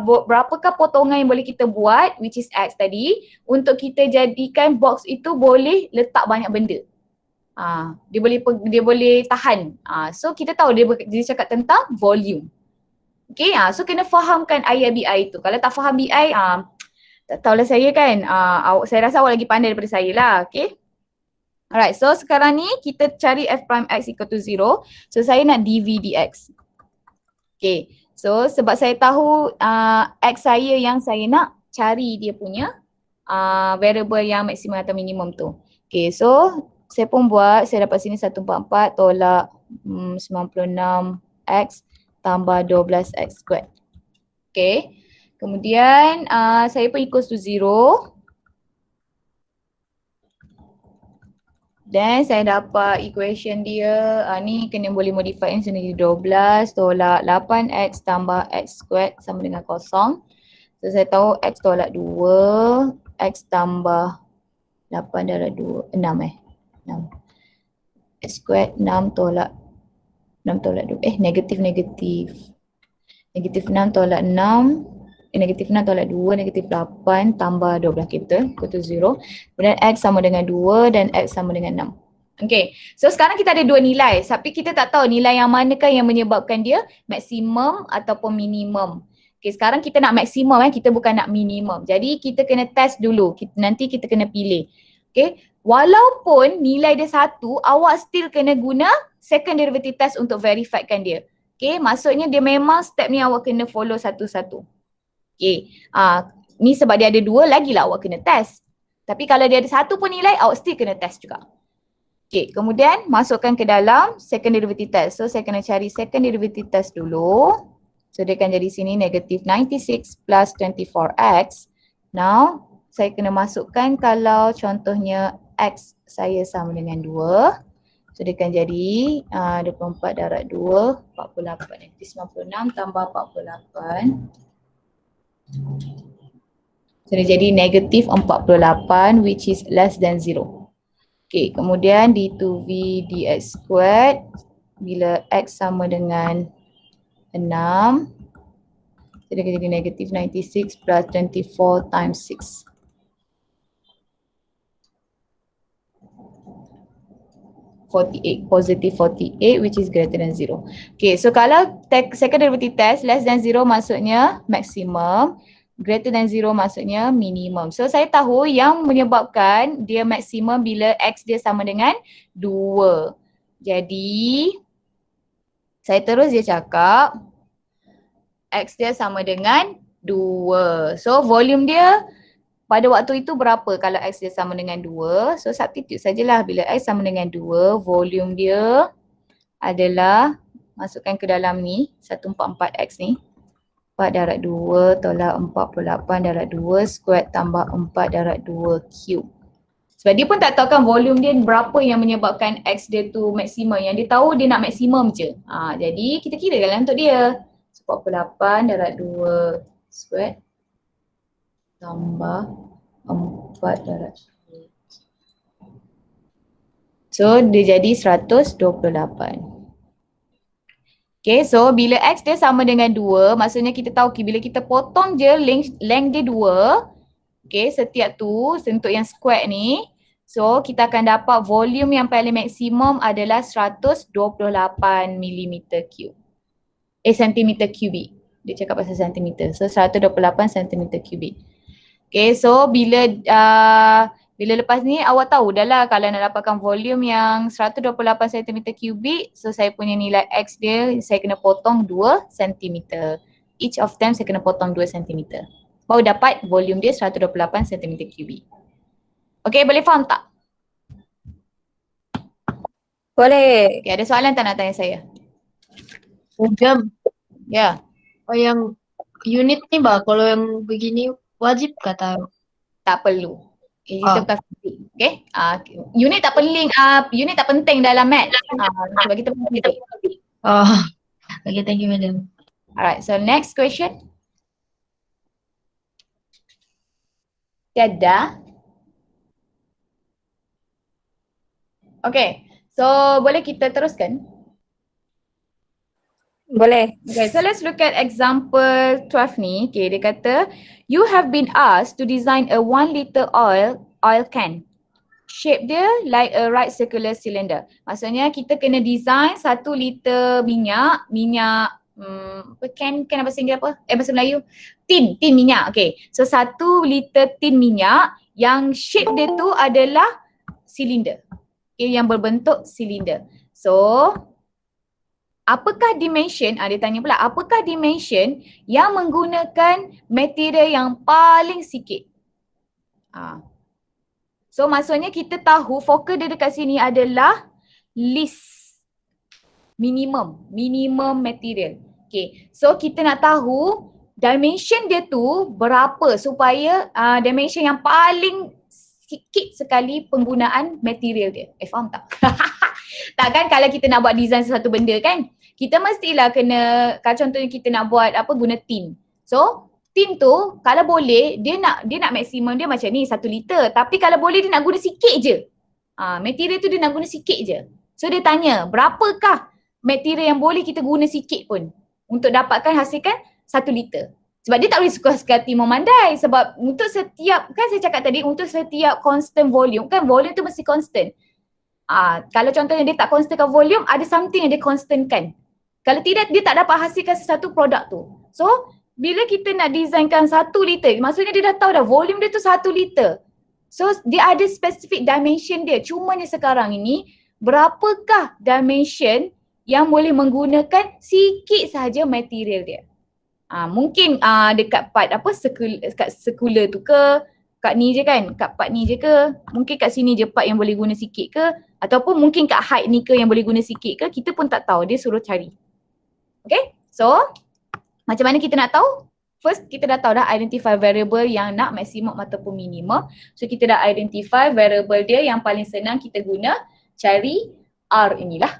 berapakah potongan yang boleh kita buat which is X tadi untuk kita jadikan box itu boleh letak banyak benda. Dia boleh tahan. So kita tahu dia cakap tentang volume. Okay, so kena fahamkan ayat BI tu. Kalau tak faham BI, tak tahulah saya kan. Saya rasa awak lagi pandai daripada saya lah. Okay. Alright, so sekarang ni kita cari f prime x equal to 0. So saya nak dv dx. Okay, so sebab saya tahu x saya yang saya nak cari dia punya variable yang maksimum atau minimum tu. Okay, so saya pun buat, saya dapat sini 144 tolak 96x tambah 12x squared. Okay, kemudian saya pun equals to 0. Dan saya dapat equation dia, ni kena boleh modify sendiri 12 tolak 8x tambah x squared sama dengan kosong. So saya tahu x tolak 2, x tambah 8 darab 2, 6 6. X squared 6 tolak 2, negatif. Negatif 6 tolak 6, negatif 6 tolak 2, negatif 8 tambah 12, okay betul, equal to 0. Kemudian x sama dengan 2 dan x sama dengan 6. Okay, so sekarang kita ada dua nilai tapi kita tak tahu nilai yang manakah yang menyebabkan dia maksimum ataupun minimum. Okay, sekarang kita nak maksimum kita bukan nak minimum. Jadi kita kena test dulu, nanti kita kena pilih. Okay, walaupun nilai dia 1, awak still kena guna second derivative test untuk verifikan dia. Okay, maksudnya dia memang step ni awak kena follow satu-satu. Okay, ni sebab dia ada 2 lagilah awak kena test. Tapi kalau dia ada 1 pun nilai, awak still kena test juga. Okay, kemudian masukkan ke dalam second derivative test. So saya kena cari second derivative test dulu. So dia akan jadi sini negative 96 plus 24x. Now saya kena masukkan kalau contohnya x saya sama dengan 2. So dia akan jadi 24 darab 2, 48. Negatif 96 tambah 48. So dia jadi negatif 48 which is less than 0. Okay, kemudian d2v dx squared bila x sama dengan 6. Jadi akan jadi negatif 96 plus 24 times 6. Positive 48 which is greater than 0. Okay, so kalau second derivative test less than 0 maksudnya maximum. Greater than 0 maksudnya minimum. So saya tahu yang menyebabkan dia maksimum bila x dia sama dengan 2. Jadi saya terus dia cakap x dia sama dengan 2. So volume dia pada waktu itu berapa kalau x dia sama dengan 2? So substitute sajalah bila x sama dengan 2, volume dia adalah masukkan ke dalam ni 144x ni. 4 darab 2 tolak 48 darab 2 square tambah 4 darab 2 cube. Sebab dia pun tak tahu kan volume dia berapa yang menyebabkan x dia tu maksimum. Yang dia tahu dia nak maksimum je. Jadi kita kirakan untuk dia. 48 darab 2 square tambah 4 darab 2. So dia jadi 128. Okay, so bila x dia sama dengan 2, maksudnya kita tahu bila kita potong je length dia 2, okay, setiap tu untuk yang square ni, so kita akan dapat volume yang paling maksimum adalah 128 mm cube. Centimeter cubic. Dia cakap pasal centimeter. So 128 cm cubic. Okay, so bila lepas ni awak tahu dah lah kalau nak dapatkan volume yang 128 cm cubic, so saya punya nilai x dia saya kena potong 2 cm. Each of them saya kena potong 2 cm. Baru dapat volume dia 128 cm cubic. Okay, boleh faham tak? Boleh. Okay, ada soalan tak nak tanya saya? Jam. Ya. Oh, yang unit ni kalau yang begini wajib kah taruh? Tak perlu. Okay, kita bukan fisik. Okay. Unit tak penting, unit tak penting dalam math. Sebab kita bukan fisik. Oh, okay, thank you, madam. Alright, so next question. Tiada. Okay, so boleh kita teruskan? Boleh. Okay, so let's look at example 12 ni. Okay, dia kata, you have been asked to design a 1 liter oil can. Shape dia like a right circular cylinder. Maksudnya kita kena design 1 liter minyak can bahasa Inggeris apa? Bahasa Melayu. Tin minyak. Okay, so 1 liter tin minyak yang shape dia tu adalah silinder. Okay, yang berbentuk silinder. So, apakah dimension, dia tanya pula, apakah dimension yang menggunakan material yang paling sikit? So maksudnya kita tahu fokus dia dekat sini adalah least, minimum material. Okay, so kita nak tahu dimension dia tu berapa supaya dimension yang paling sikit sekali penggunaan material dia. Faham tak? Takkan kalau kita nak buat design sesuatu benda kan, kita mestilah kena, kalau contohnya kita nak buat guna tin. So, tin tu kalau boleh dia nak maksimum dia macam ni 1 liter, tapi kalau boleh dia nak guna sikit je. Material tu dia nak guna sikit je. So dia tanya, berapakah material yang boleh kita guna sikit pun untuk dapatkan hasilkan 1 liter. Sebab dia tak boleh suka-suka hati memandai, sebab untuk setiap, kan saya cakap tadi, untuk setiap constant volume, kan volume tu mesti constant. Kalau contohnya dia tak constantkan volume, ada something yang dia constantkan. Kalau tidak, dia tak dapat hasilkan sesuatu produk tu. So, bila kita nak designkan 1 liter, maksudnya dia dah tahu dah volume dia tu 1 liter. So, dia ada specific dimension dia. Cumanya sekarang ini, berapakah dimension yang boleh menggunakan sikit sahaja material dia. Mungkin dekat part kat circular tu ke, kat ni je kan, kat part ni je ke, mungkin kat sini je part yang boleh guna sikit ke, ataupun mungkin kat height ni ke yang boleh guna sikit ke, kita pun tak tahu, dia suruh cari. Okay, so macam mana kita nak tahu? First, kita dah tahu dah identify variable yang nak maksimum ataupun minimum. So kita dah identify variable dia, yang paling senang kita guna cari R inilah.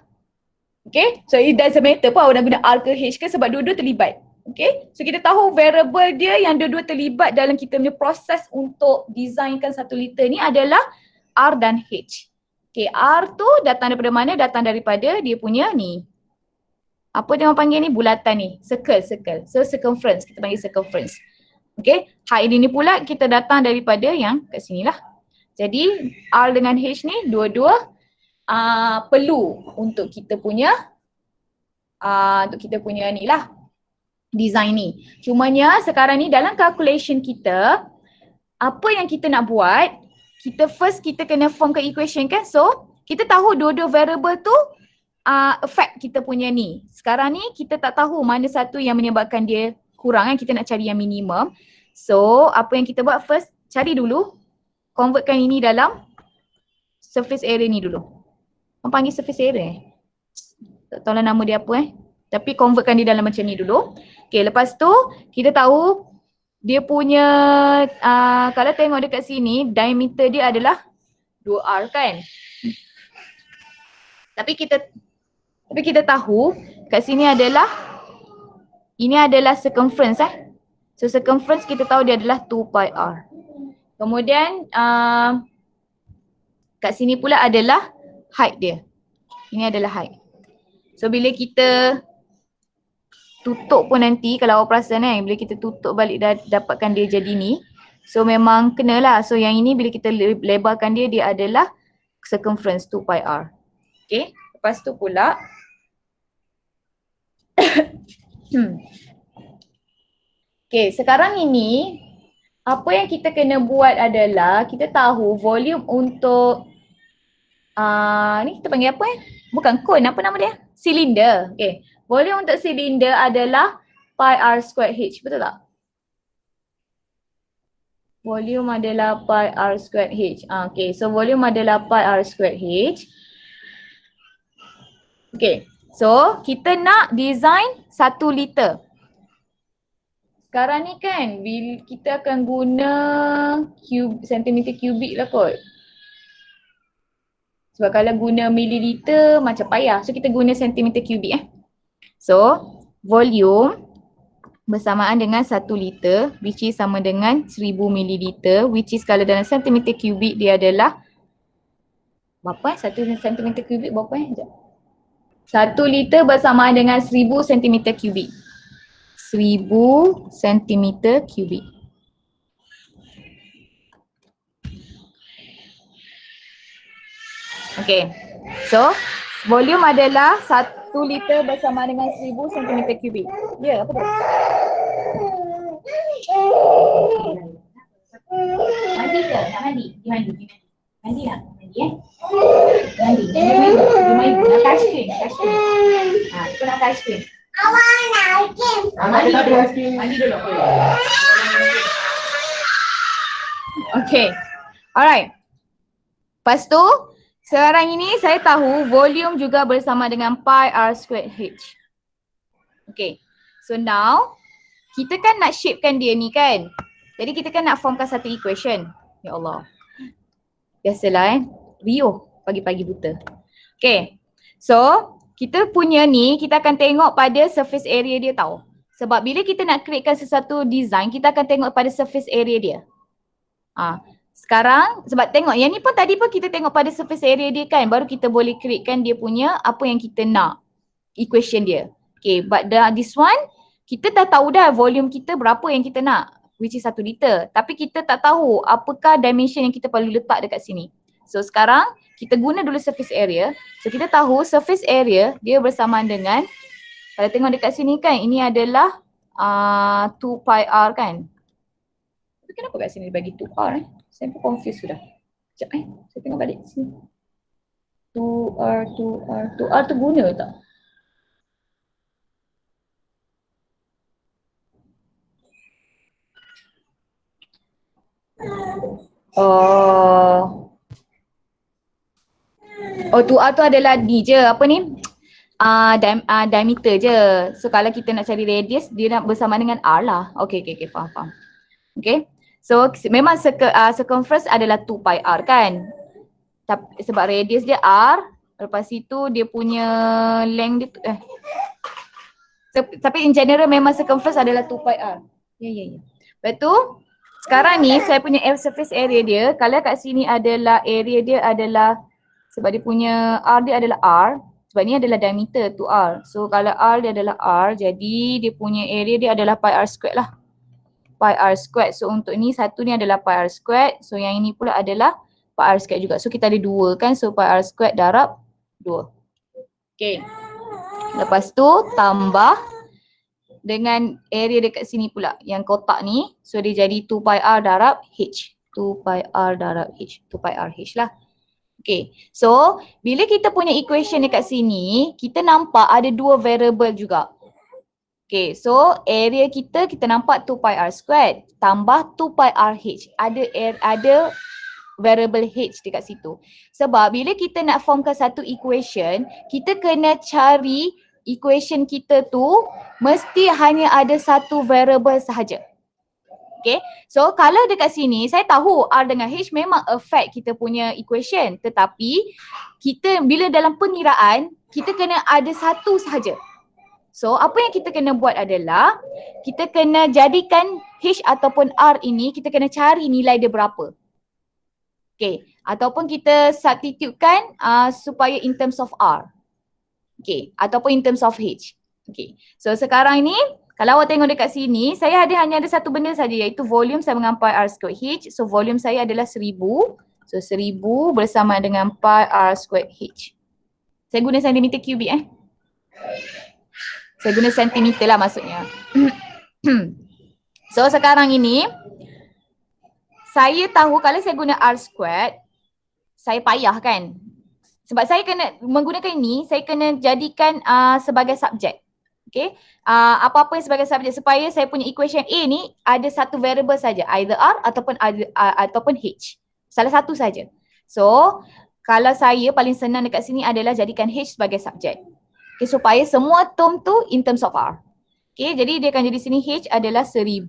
Okay, so it doesn't matter pun awak nak guna R ke H ke sebab dua-dua terlibat. Okay, so kita tahu variable dia yang dua-dua terlibat dalam kita punya proses untuk designkan 1 liter ni adalah R dan H. Okay, R tu datang daripada mana? Datang daripada dia punya ni. Apa dia orang panggil ni? Bulatan ni. Circle. So circumference. Kita panggil circumference. Okay. Height ini pula kita datang daripada yang kat sini lah. Jadi R dengan H ni dua-dua perlu untuk kita punya ni lah. Design ni. Cumanya sekarang ni dalam calculation kita, apa yang kita nak buat, kita kena formkan equation kan. So kita tahu dua-dua variable tu affect kita punya ni. Sekarang ni kita tak tahu mana satu yang menyebabkan dia kurang kan. Kita nak cari yang minimum. So apa yang kita buat first, cari dulu, convertkan ini dalam surface area ni dulu. Orang panggil surface area tak tahu lah nama dia apa tapi convertkan dia dalam macam ni dulu. Okay, lepas tu kita tahu dia punya kalau tengok dekat sini diameter dia adalah 2R kan. Tapi kita tahu kat sini adalah ini adalah circumference So circumference kita tahu dia adalah 2 pi R. Kemudian kat sini pula adalah height dia. Ini adalah height. So bila kita tutup pun nanti kalau awak perasan bila kita tutup balik dah dapatkan dia jadi ni. So memang kenalah. So yang ini bila kita lebarkan dia adalah circumference 2 pi R. Okay. Lepas tu pula okay, sekarang ini apa yang kita kena buat adalah kita tahu volume untuk ni kita panggil apa bukan cone, apa nama dia? Silinder. Okay. Volume untuk silinder adalah pi R squared H, betul tak? Volume adalah pi R squared H. Okay, so volume adalah pi R squared H. Okay, so kita nak design 1 liter. Sekarang ni kan kita akan guna sentimeter kubik lah kot. Sebab kalau guna mililiter macam payah. So kita guna sentimeter kubik So volume bersamaan dengan 1 liter which is sama dengan 1000 mililiter which is kalau dalam sentimeter kubik dia adalah berapa 1 sentimeter kubik berapa 1 liter bersamaan dengan 1000 sentimeter kubik. 1000 sentimeter kubik. Okay, so volume adalah 1 liter bersama dengan 1000 cm kubik. Ya, apa tu? Mandi ke? Nak mandi? Mandi nak? Mandi Mandi. Nak touch screen. Kita nak touch screen. Mandi dulu. Okay, alright. Lepas tu sekarang ini saya tahu volume juga bersama dengan pi R squared H. Okay. So now kita kan nak shapekan dia ni kan. Jadi kita kan nak formkan satu equation. Ya Allah. Biasalah Rio pagi-pagi buta. Okay. So kita punya ni kita akan tengok pada surface area dia tau. Sebab bila kita nak createkan sesuatu design kita akan tengok pada surface area dia. Sekarang sebab tengok yang ni pun tadi pun kita tengok pada surface area dia kan baru kita boleh createkan dia punya apa yang kita nak equation dia. Okay, but this one kita dah tahu dah volume kita berapa yang kita nak which is 1 liter. Tapi kita tak tahu apakah dimension yang kita perlu letak dekat sini. So sekarang kita guna dulu surface area. So kita tahu surface area dia bersamaan dengan, kalau tengok dekat sini kan, ini adalah 2 pi r kan. Tapi kenapa kat sini dia bagi 2r Saya pun confused sudah. Sekejap saya tengok balik sini. 2r tu guna tak? Oh 2r tu adalah ni je, apa ni? Diameter je. So kalau kita nak cari radius, dia nak bersama dengan r lah. Okay, faham. Okay. So memang circumference adalah 2 pi r kan. Sebab radius dia r, lepas itu dia punya length dia tapi in general memang circumference adalah 2 pi r. Ya. Lepas tu sekarang ni saya punya surface area dia, kalau kat sini adalah area dia adalah, sebab dia punya r dia adalah r, sebab ni adalah diameter 2r. So kalau r dia adalah r, jadi dia punya area dia adalah pi r squared lah. Pi r squared. So untuk ni satu ni adalah pi r squared. So yang ini pula adalah pi r squared juga. So kita ada 2 kan. So pi r squared darab 2. Okay. Lepas tu tambah dengan area dekat sini pula. Yang kotak ni. So dia jadi 2 pi r darab h. 2 pi r darab h. 2 pi r h lah. Okay, so bila kita punya equation dekat sini, kita nampak ada 2 variable juga. Okay, so area kita nampak 2 pi r squared tambah 2 pi r h. Ada variable h dekat situ. Sebab bila kita nak formkan satu equation, kita kena cari equation kita tu mesti hanya ada satu variable sahaja. Okay, so kalau dekat sini saya tahu R dengan H memang affect kita punya equation, tetapi kita bila dalam pengiraan kita kena ada satu sahaja. So apa yang kita kena buat adalah kita kena jadikan H ataupun R ini, kita kena cari nilai dia berapa. Okay, ataupun kita substitutekan supaya in terms of R. Okay, ataupun in terms of H. Okay, so sekarang ni kalau awak tengok dekat sini, saya hanya ada satu benda saja, iaitu volume sama dengan pi r squared h. So volume saya adalah 1000. So 1000 bersama dengan pi r squared h. Saya guna sentimeter kubik Saya guna sentimeter lah maksudnya. So sekarang ini, saya tahu kalau saya guna r squared, saya payah kan. Sebab saya kena menggunakan ini, saya kena jadikan sebagai subjek. Okay, apa-apa yang sebagai subjek supaya saya punya equation A ni ada satu variable saja, either R ataupun H. Salah satu saja. So, kalau saya paling senang dekat sini adalah jadikan H sebagai subjek. Okay, supaya semua term tu in terms of R. Okay, jadi dia akan jadi sini H adalah 1000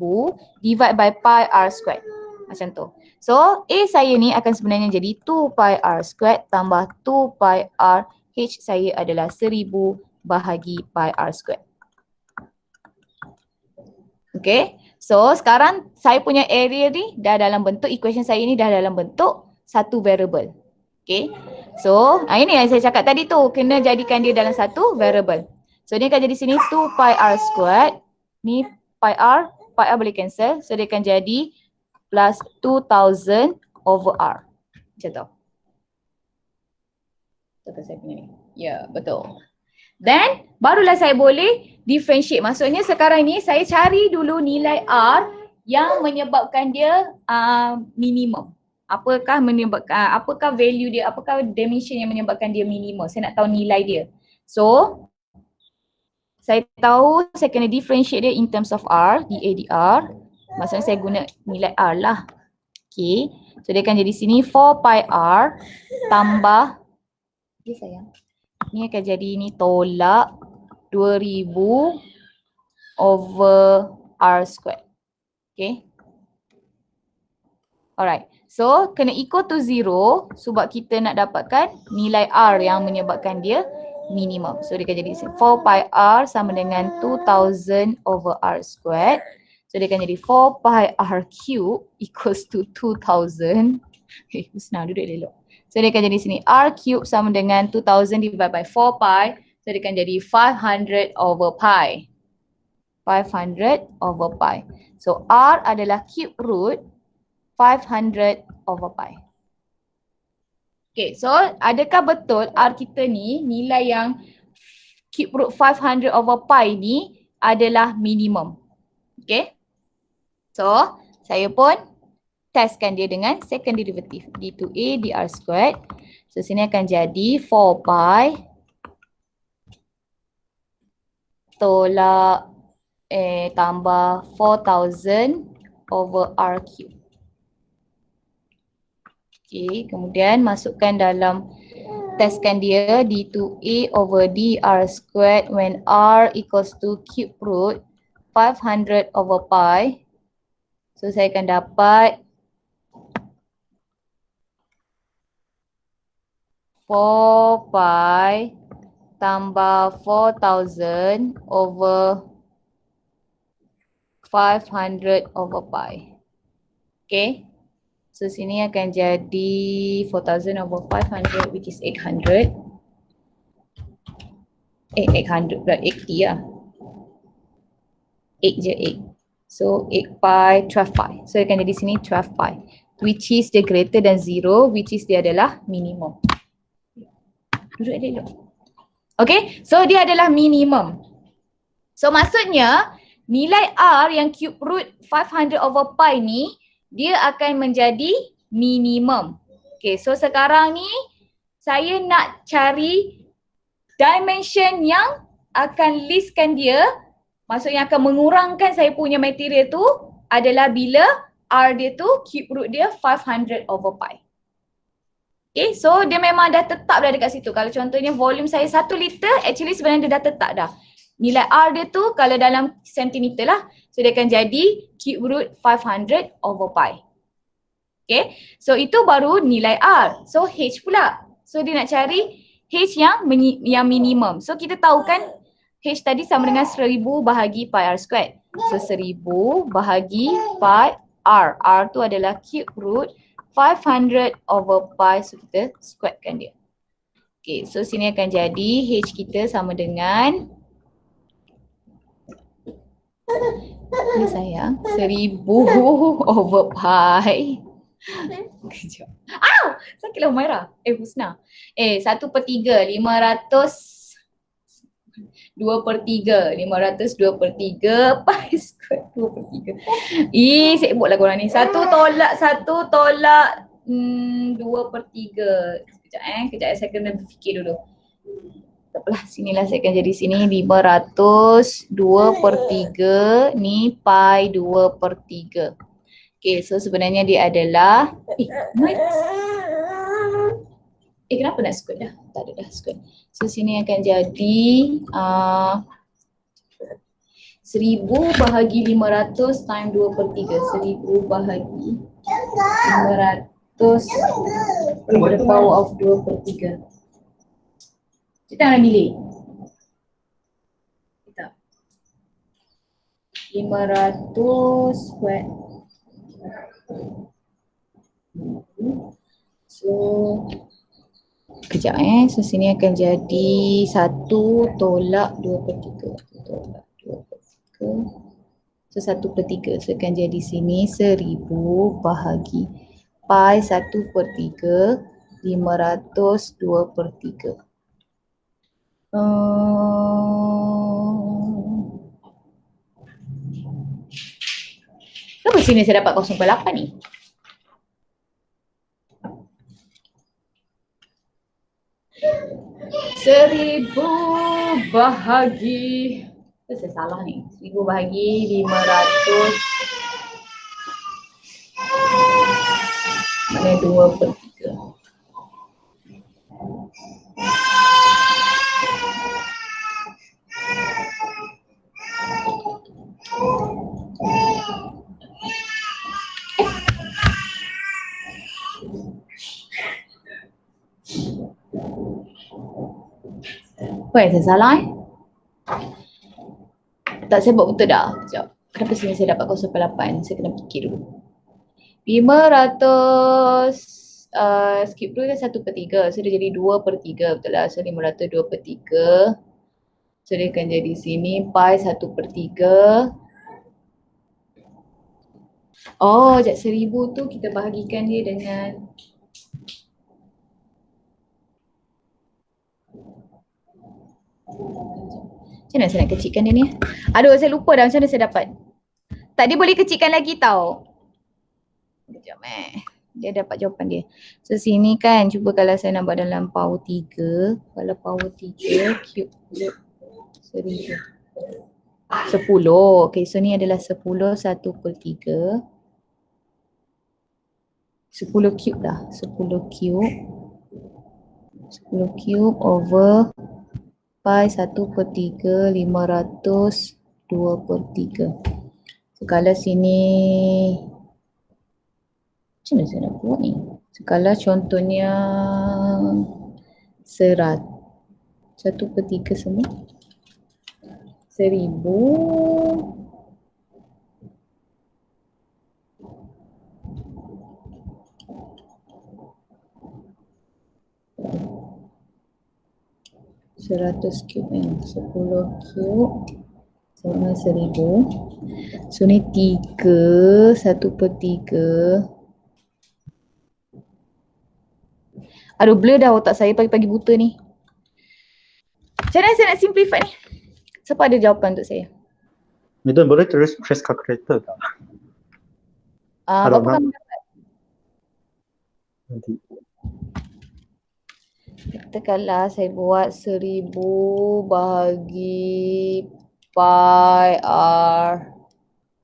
divide by pi R squared. Macam tu. So, A saya ni akan sebenarnya jadi 2 pi R squared tambah 2 pi R. H saya adalah 1000 bahagi pi R squared. Okay, so sekarang saya punya area ni dah dalam bentuk, equation saya ni dah dalam bentuk satu variable. Okay, so ini yang saya cakap tadi tu, kena jadikan dia dalam satu variable. So dia akan jadi sini 2 pi R squared, ni pi R boleh cancel. So dia akan jadi plus 2000 over R. Macam tu. Betul saya punya ni. Ya, betul. Then barulah saya boleh differentiate. Maksudnya sekarang ni saya cari dulu nilai R yang menyebabkan dia minimum. Apakah value dia, apakah dimension yang menyebabkan dia minimum. Saya nak tahu nilai dia. So saya tahu saya kena differentiate dia in terms of R, dA/dr. Maksudnya saya guna nilai R lah. Okay, so dia akan jadi sini 4 pi R tambah, okay sayang, ni akan jadi ni tolak 2000 over R squared. Okay. Alright. So kena equal to 0 sebab kita nak dapatkan nilai R yang menyebabkan dia minimum. So dia akan jadi 4 pi R sama dengan 2000 over R squared. So dia akan jadi 4 pi R cube equals to 2000. Senang duduk elok. So dia akan jadi sini R cube sama dengan 2000 divided by 4 pi. So dia akan jadi 500 over pi. 500 over pi. So R adalah cube root 500 over pi. Okay, so adakah betul R kita ni nilai yang cube root 500 over pi ni adalah minimum? Okay. So, saya pun testkan dia dengan second derivative. D2A dr squared. So, sini akan jadi 4 pi tolak tambah 4000 over R cube. Okay, kemudian masukkan dalam testkan dia D2A over dr squared when R equals to cube root 500 over pi. So saya akan dapat 4 pi tambah 4000 over 500 over pi. Okay. So sini akan jadi 4000 over 500 which is 800. 800 pula 80 lah. 8 je 8. So 8 pi, 12 pi. So akan jadi sini 12 pi. Which is dia greater than 0, which is dia adalah minimum. Duduk elok. Okay, so dia adalah minimum. So maksudnya nilai R yang cube root 500 over pi ni dia akan menjadi minimum. Okay, so sekarang ni saya nak cari dimension yang akan listkan dia, maksudnya akan mengurangkan saya punya material tu adalah bila R dia tu cube root dia 500 over pi. Okay, so dia memang dah tetap dah dekat situ. Kalau contohnya volume saya 1 liter, actually sebenarnya dia dah tetap dah. Nilai R dia tu kalau dalam sentimeter lah. So dia akan jadi cube root 500 over pi. Okay, so itu baru nilai R. So H pula. So dia nak cari H yang minimum. So kita tahu kan H tadi sama dengan 1000 bahagi pi R squared. So 1000 bahagi pi R. R tu adalah cube root 500 over pi. So kita squarekan dia. Okay, so sini akan jadi H kita sama dengan ni sayang 1000 over pi. Kejap. Au! Sakitlah Humaira. Husna. 1/3. 500 2/3. 500 2/3 pi square 2/3. Sibuklah korang ni. 1 tolak 2/3. Kejap saya kena berfikir dulu. Tak apalah, sinilah saya akan jadi sini 500 2/3 ni pi 2/3. Okay, so sebenarnya dia adalah kenapa nak square dah? Tak ada dah square. So sini akan jadi 1000 bahagi 500 times 2/3. 1000 bahagi 500 to the power of 2/3. Kita nak pilih. Kita 500 square. So kejap so sini akan jadi 1 tolak 2/3. Tolak 2/3. So 1/3. So akan jadi sini 1000 bahagi pi 1/3 500 2/3. Kenapa sini saya dapat 0,8 ni? Seribu bahagi, saya salah ni. 1000 bahagi 500 mana 2/3. Apa yang saya salah Tak, saya buat betul dah. Sekejap. Kenapa sini saya dapat 0,8? Saya kena fikir dulu. 500 skip dulu kan 1/3. So dia jadi 2/3, betul lah. So 500 2/3. So dia akan jadi sini pi 1/3. Oh, sekejap 1000 tu kita bahagikan dia dengan Macam mana saya nak kecilkan dia ni? Aduh, saya lupa dah macam mana saya dapat. Tak, dia boleh kecilkan lagi tau. Sekejap Dia dapat jawapan dia. So sini kan, cuba kalau saya nak buat dalam power 3. Kalau power 3, cube 1000. 10. Okay, so ni adalah 10, 1 per 3. 10 cube dah. 10 cube. 10 cube over pi 1 per 3, 500, 2 per 3. So kalau sini, macam mana saya nak buat ni? So kalau contohnya 100, 1 per 3 semua, 1000. Seratus cube ni, 10 cube sama 1000. So ni 3, 1 per 3. Aduh, blur dah otak saya pagi-pagi buta ni. Macam mana saya nak simplify ni? Siapa ada jawapan untuk saya? Madam, boleh terus press calculator tak? Kalau Berapa kamu nak- dapat? Nanti. Katakanlah saya buat 1000 bahagi pi r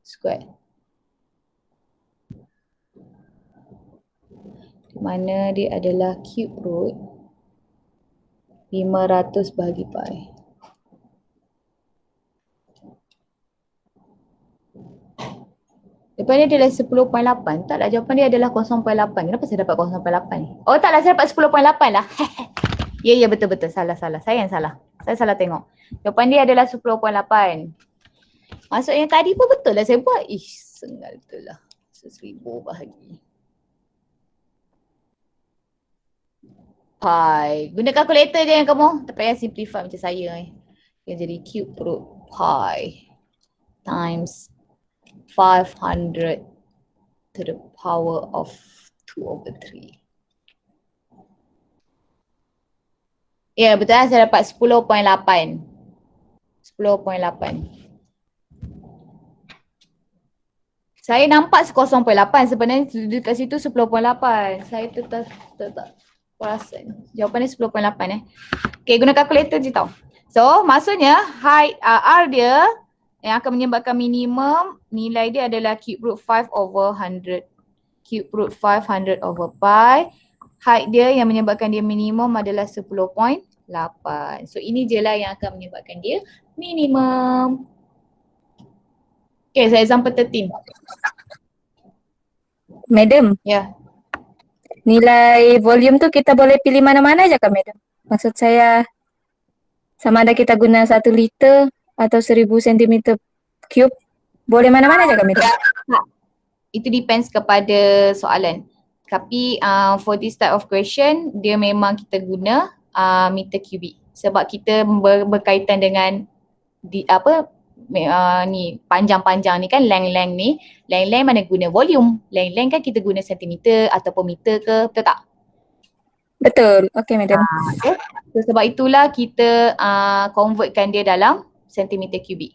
square. Di mana dia adalah cube root 500 bahagi pi. Lepas ni adalah 10.8. Taklah, jawapan dia adalah 0.8. Kenapa saya dapat 0.8 ni? Oh taklah, saya dapat 10.8 lah. Ya, betul-betul. Salah. Saya yang salah. Saya salah tengok. Jawapan dia adalah 10.8. Maksudnya tadi pun betul lah saya buat. Sengal betul lah. 1000 bahagi pi. Guna kalkulator je yang kamu. Tak payah simplify macam saya Yang jadi cube root pi times 500 to the power of 2/3. Ya, betul lah, saya dapat 10.8. 10.8. Saya nampak 0.8, sebenarnya dekat situ 10.8. Saya tu tak perasan. Jawapannya 10.8 Okay, guna kalkulator je tau. So, maksudnya height R dia yang akan menyebabkan minimum, nilai dia adalah cube root 5 over 100. Cube root 500 over pi. Height dia yang menyebabkan dia minimum adalah 10.8. So ini je lah yang akan menyebabkan dia minimum. Okay, so example 13. Madam, Ya. nilai volume tu kita boleh pilih mana-mana je kan, Madam? Maksud saya, sama ada kita guna 1 liter atau 1000 cm cube, boleh mana-mana je kan, Madam? Itu depends kepada soalan. Tapi for this type of question, dia memang kita guna meter kubik. Sebab kita berkaitan dengan ni panjang-panjang ni kan, length ni. Length mana guna volume. Length kan kita guna sentimeter ataupun meter ke, betul tak? Betul. Okay, Madam. Okay. So, sebab itulah kita convertkan dia dalam sentimeter kubik.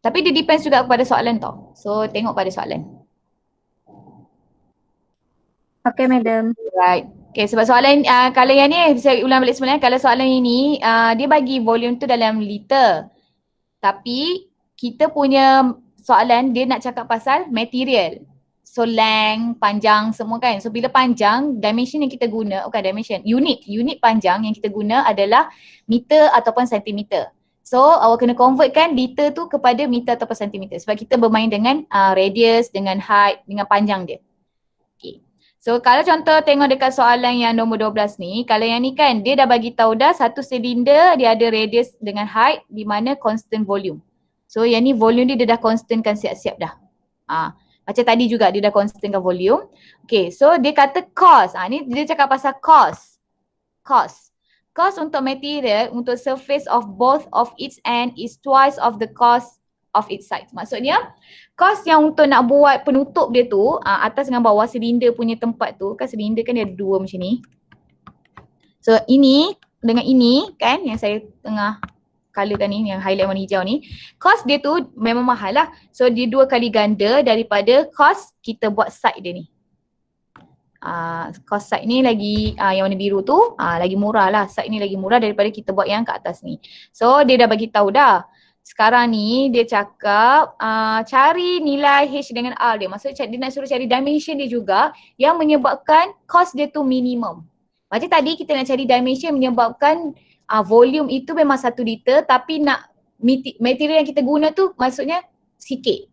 Tapi dia depends juga kepada soalan tau. So tengok pada soalan. Okay, Madam. Right. Okay, sebab soalan kalau yang ni saya ulang balik sebenarnya, kalau soalan ini dia bagi volume tu dalam liter. Tapi kita punya soalan dia nak cakap pasal material. So length, panjang semua kan. So bila panjang, dimension yang kita guna, bukan dimension, unit panjang yang kita guna adalah meter ataupun sentimeter. So awak kena convertkan liter tu kepada meter ataupun sentimeter sebab kita bermain dengan radius, dengan height, dengan panjang dia. Okay. So kalau contoh tengok dekat soalan yang nombor 12 ni, kalau yang ni kan dia dah bagi tahu dah satu silinder dia ada radius dengan height di mana constant volume. So yang ni volume dia dah constantkan siap-siap dah. Macam tadi juga dia dah constantkan volume. Okay, so dia kata cost. Ni dia cakap pasal cost. Cost untuk material, untuk surface of both of its end is twice of the cost of its side. Maksudnya, cost yang untuk nak buat penutup dia tu, atas dengan bawah silinder punya tempat tu, kan silinder kan dia ada dua macam ni. So ini dengan ini kan yang saya tengah colourkan ni, yang highlight warna hijau ni, cost dia tu memang mahal lah. So dia 2 kali ganda daripada cost kita buat site dia ni. Cost site ni lagi yang warna biru tu lagi murah lah. Site ni lagi murah daripada kita buat yang kat atas ni. So dia dah bagi tahu dah. Sekarang ni dia cakap cari nilai H dengan R dia. Maksudnya dia nak suruh cari dimension dia juga yang menyebabkan cost dia tu minimum. Macam tadi kita nak cari dimension menyebabkan volume itu memang 1 liter tapi nak material yang kita guna tu maksudnya sikit.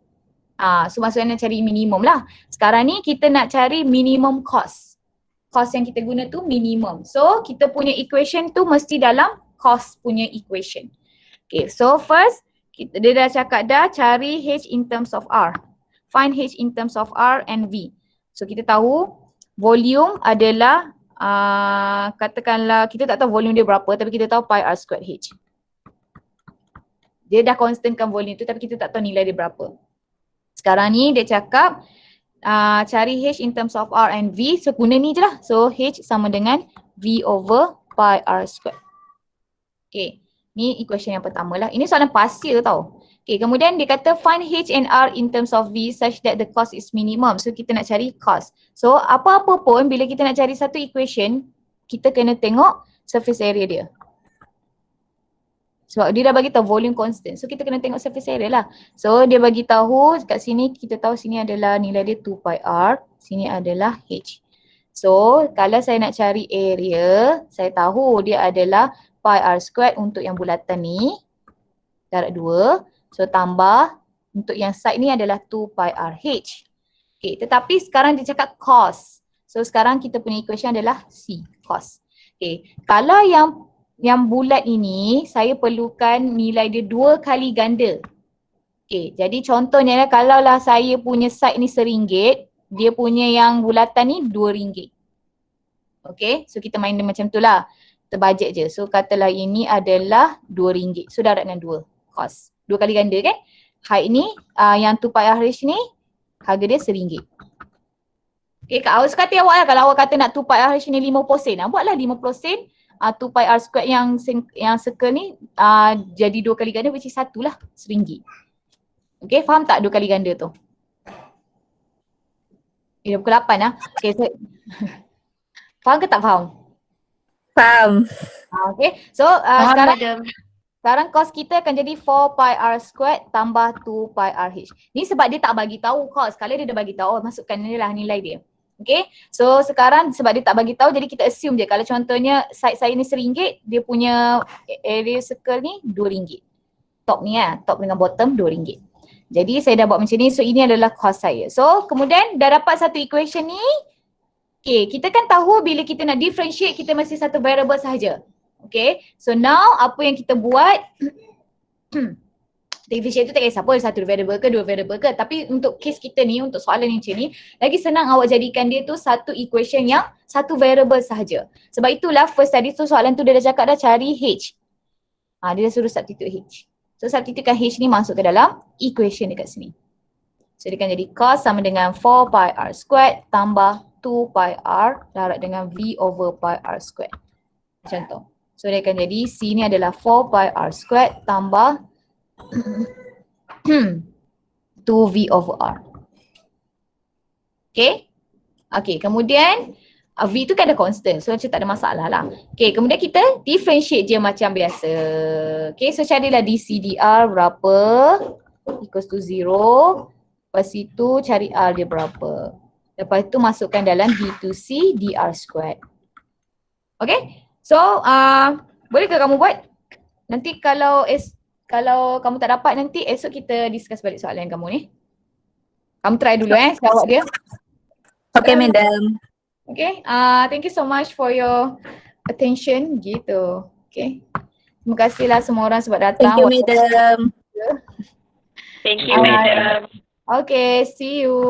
So maksudnya nak cari minimum lah. Sekarang ni kita nak cari minimum cost. Cost yang kita guna tu minimum. So kita punya equation tu mesti dalam cost punya equation. Okay, so first dia dah cakap dah cari H in terms of R. Find H in terms of R and V. So kita tahu volume adalah katakanlah kita tak tahu volume dia berapa tapi kita tahu pi R squared H. Dia dah constantkan volume tu tapi kita tak tahu nilai dia berapa. Sekarang ni dia cakap cari H in terms of R and V. So guna ni je lah. So H sama dengan V over pi R squared. Okay. Ni equation yang pertama lah. Ini soalan pasir tau. Okay, kemudian dia kata find H and R in terms of V such that the cost is minimum. So kita nak cari cost. So apa-apa pun bila kita nak cari satu equation, kita kena tengok surface area dia. Sebab dia dah bagi tahu volume constant. So kita kena tengok surface area lah. So dia bagi tahu kat sini, kita tahu sini adalah nilai dia 2 pi R. Sini adalah H. So kalau saya nak cari area, saya tahu dia adalah pi R squared untuk yang bulatan ni, darab 2. So tambah untuk yang side ni adalah 2 pi R H. Okay, tetapi sekarang dia cakap cost. So sekarang kita punya equation adalah C, cost. Okay, kalau yang bulat ini, saya perlukan nilai dia 2 kali ganda. Okay, jadi contohnya kalau lah saya punya side ni RM1, dia punya yang bulatan ni RM2. Okay, so kita main dia macam tu lah. Terbajet je. So katalah ini adalah RM2. So darab dengan 2 cost. 2 kali ganda kan? Height ni yang 2 pi RH ni harga dia RM1. Okay, Kak Aus kata awak lah kalau awak kata nak 2 pi RH ni 50 sen. Buatlah 50 sen. 2 pi R squared yang circle ni jadi 2 kali ganda which is 1 lah RM1. Okay, faham tak 2 kali ganda tu? Pukul 8 lah. Okay, so faham ke tak faham? Faham. Okay, so sekarang cost kita akan jadi 4 pi R squared tambah 2 pi RH. Ni sebab dia tak bagi tahu cost. Kalau dia dah bagi tahu, masukkan ni lah nilai dia. Okay, so sekarang sebab dia tak bagi tahu jadi kita assume je kalau contohnya side saya ni RM1, dia punya area circle ni RM2. Top ni top dengan bottom RM2. Jadi saya dah buat macam ni, so ini adalah cost saya. So kemudian dah dapat satu equation ni. Okay, kita kan tahu bila kita nak differentiate kita mesti satu variable sahaja. Okay, so now apa yang kita buat, differentiate tu tak kisah pun satu variable ke dua variable ke, tapi untuk case kita ni, untuk soalan macam ni, lagi senang awak jadikan dia tu satu equation yang satu variable sahaja. Sebab itulah first tadi tu soalan tu dia dah cakap dah cari H. Dia dah suruh substitute H. So substitutekan H ni masuk ke dalam equation dekat sini. So dia akan jadi cost sama dengan 4 pi R squared tambah 2 pi R darab dengan V over pi R squared. Macam tu. So dia akan jadi C ni adalah 4 pi R squared tambah 2V over R. Okay. Okay, kemudian V tu kan ada constant. So macam tak ada masalah lah. Okay, kemudian kita differentiate je macam biasa. Okay, so carilah DCDR berapa equals to 0. Lepas itu cari R dia berapa. Lepas tu masukkan dalam D2C DR squared. Okay, so boleh ke kamu buat? Nanti kalau kamu tak dapat nanti esok kita discuss balik soalan kamu ni. Kamu try dulu jawab dia. Okay, madam. Okay, thank you so much for your attention gitu. Okay, terima kasihlah semua orang sebab datang. Thank you, madam. Thank you, madam. Okay, see you.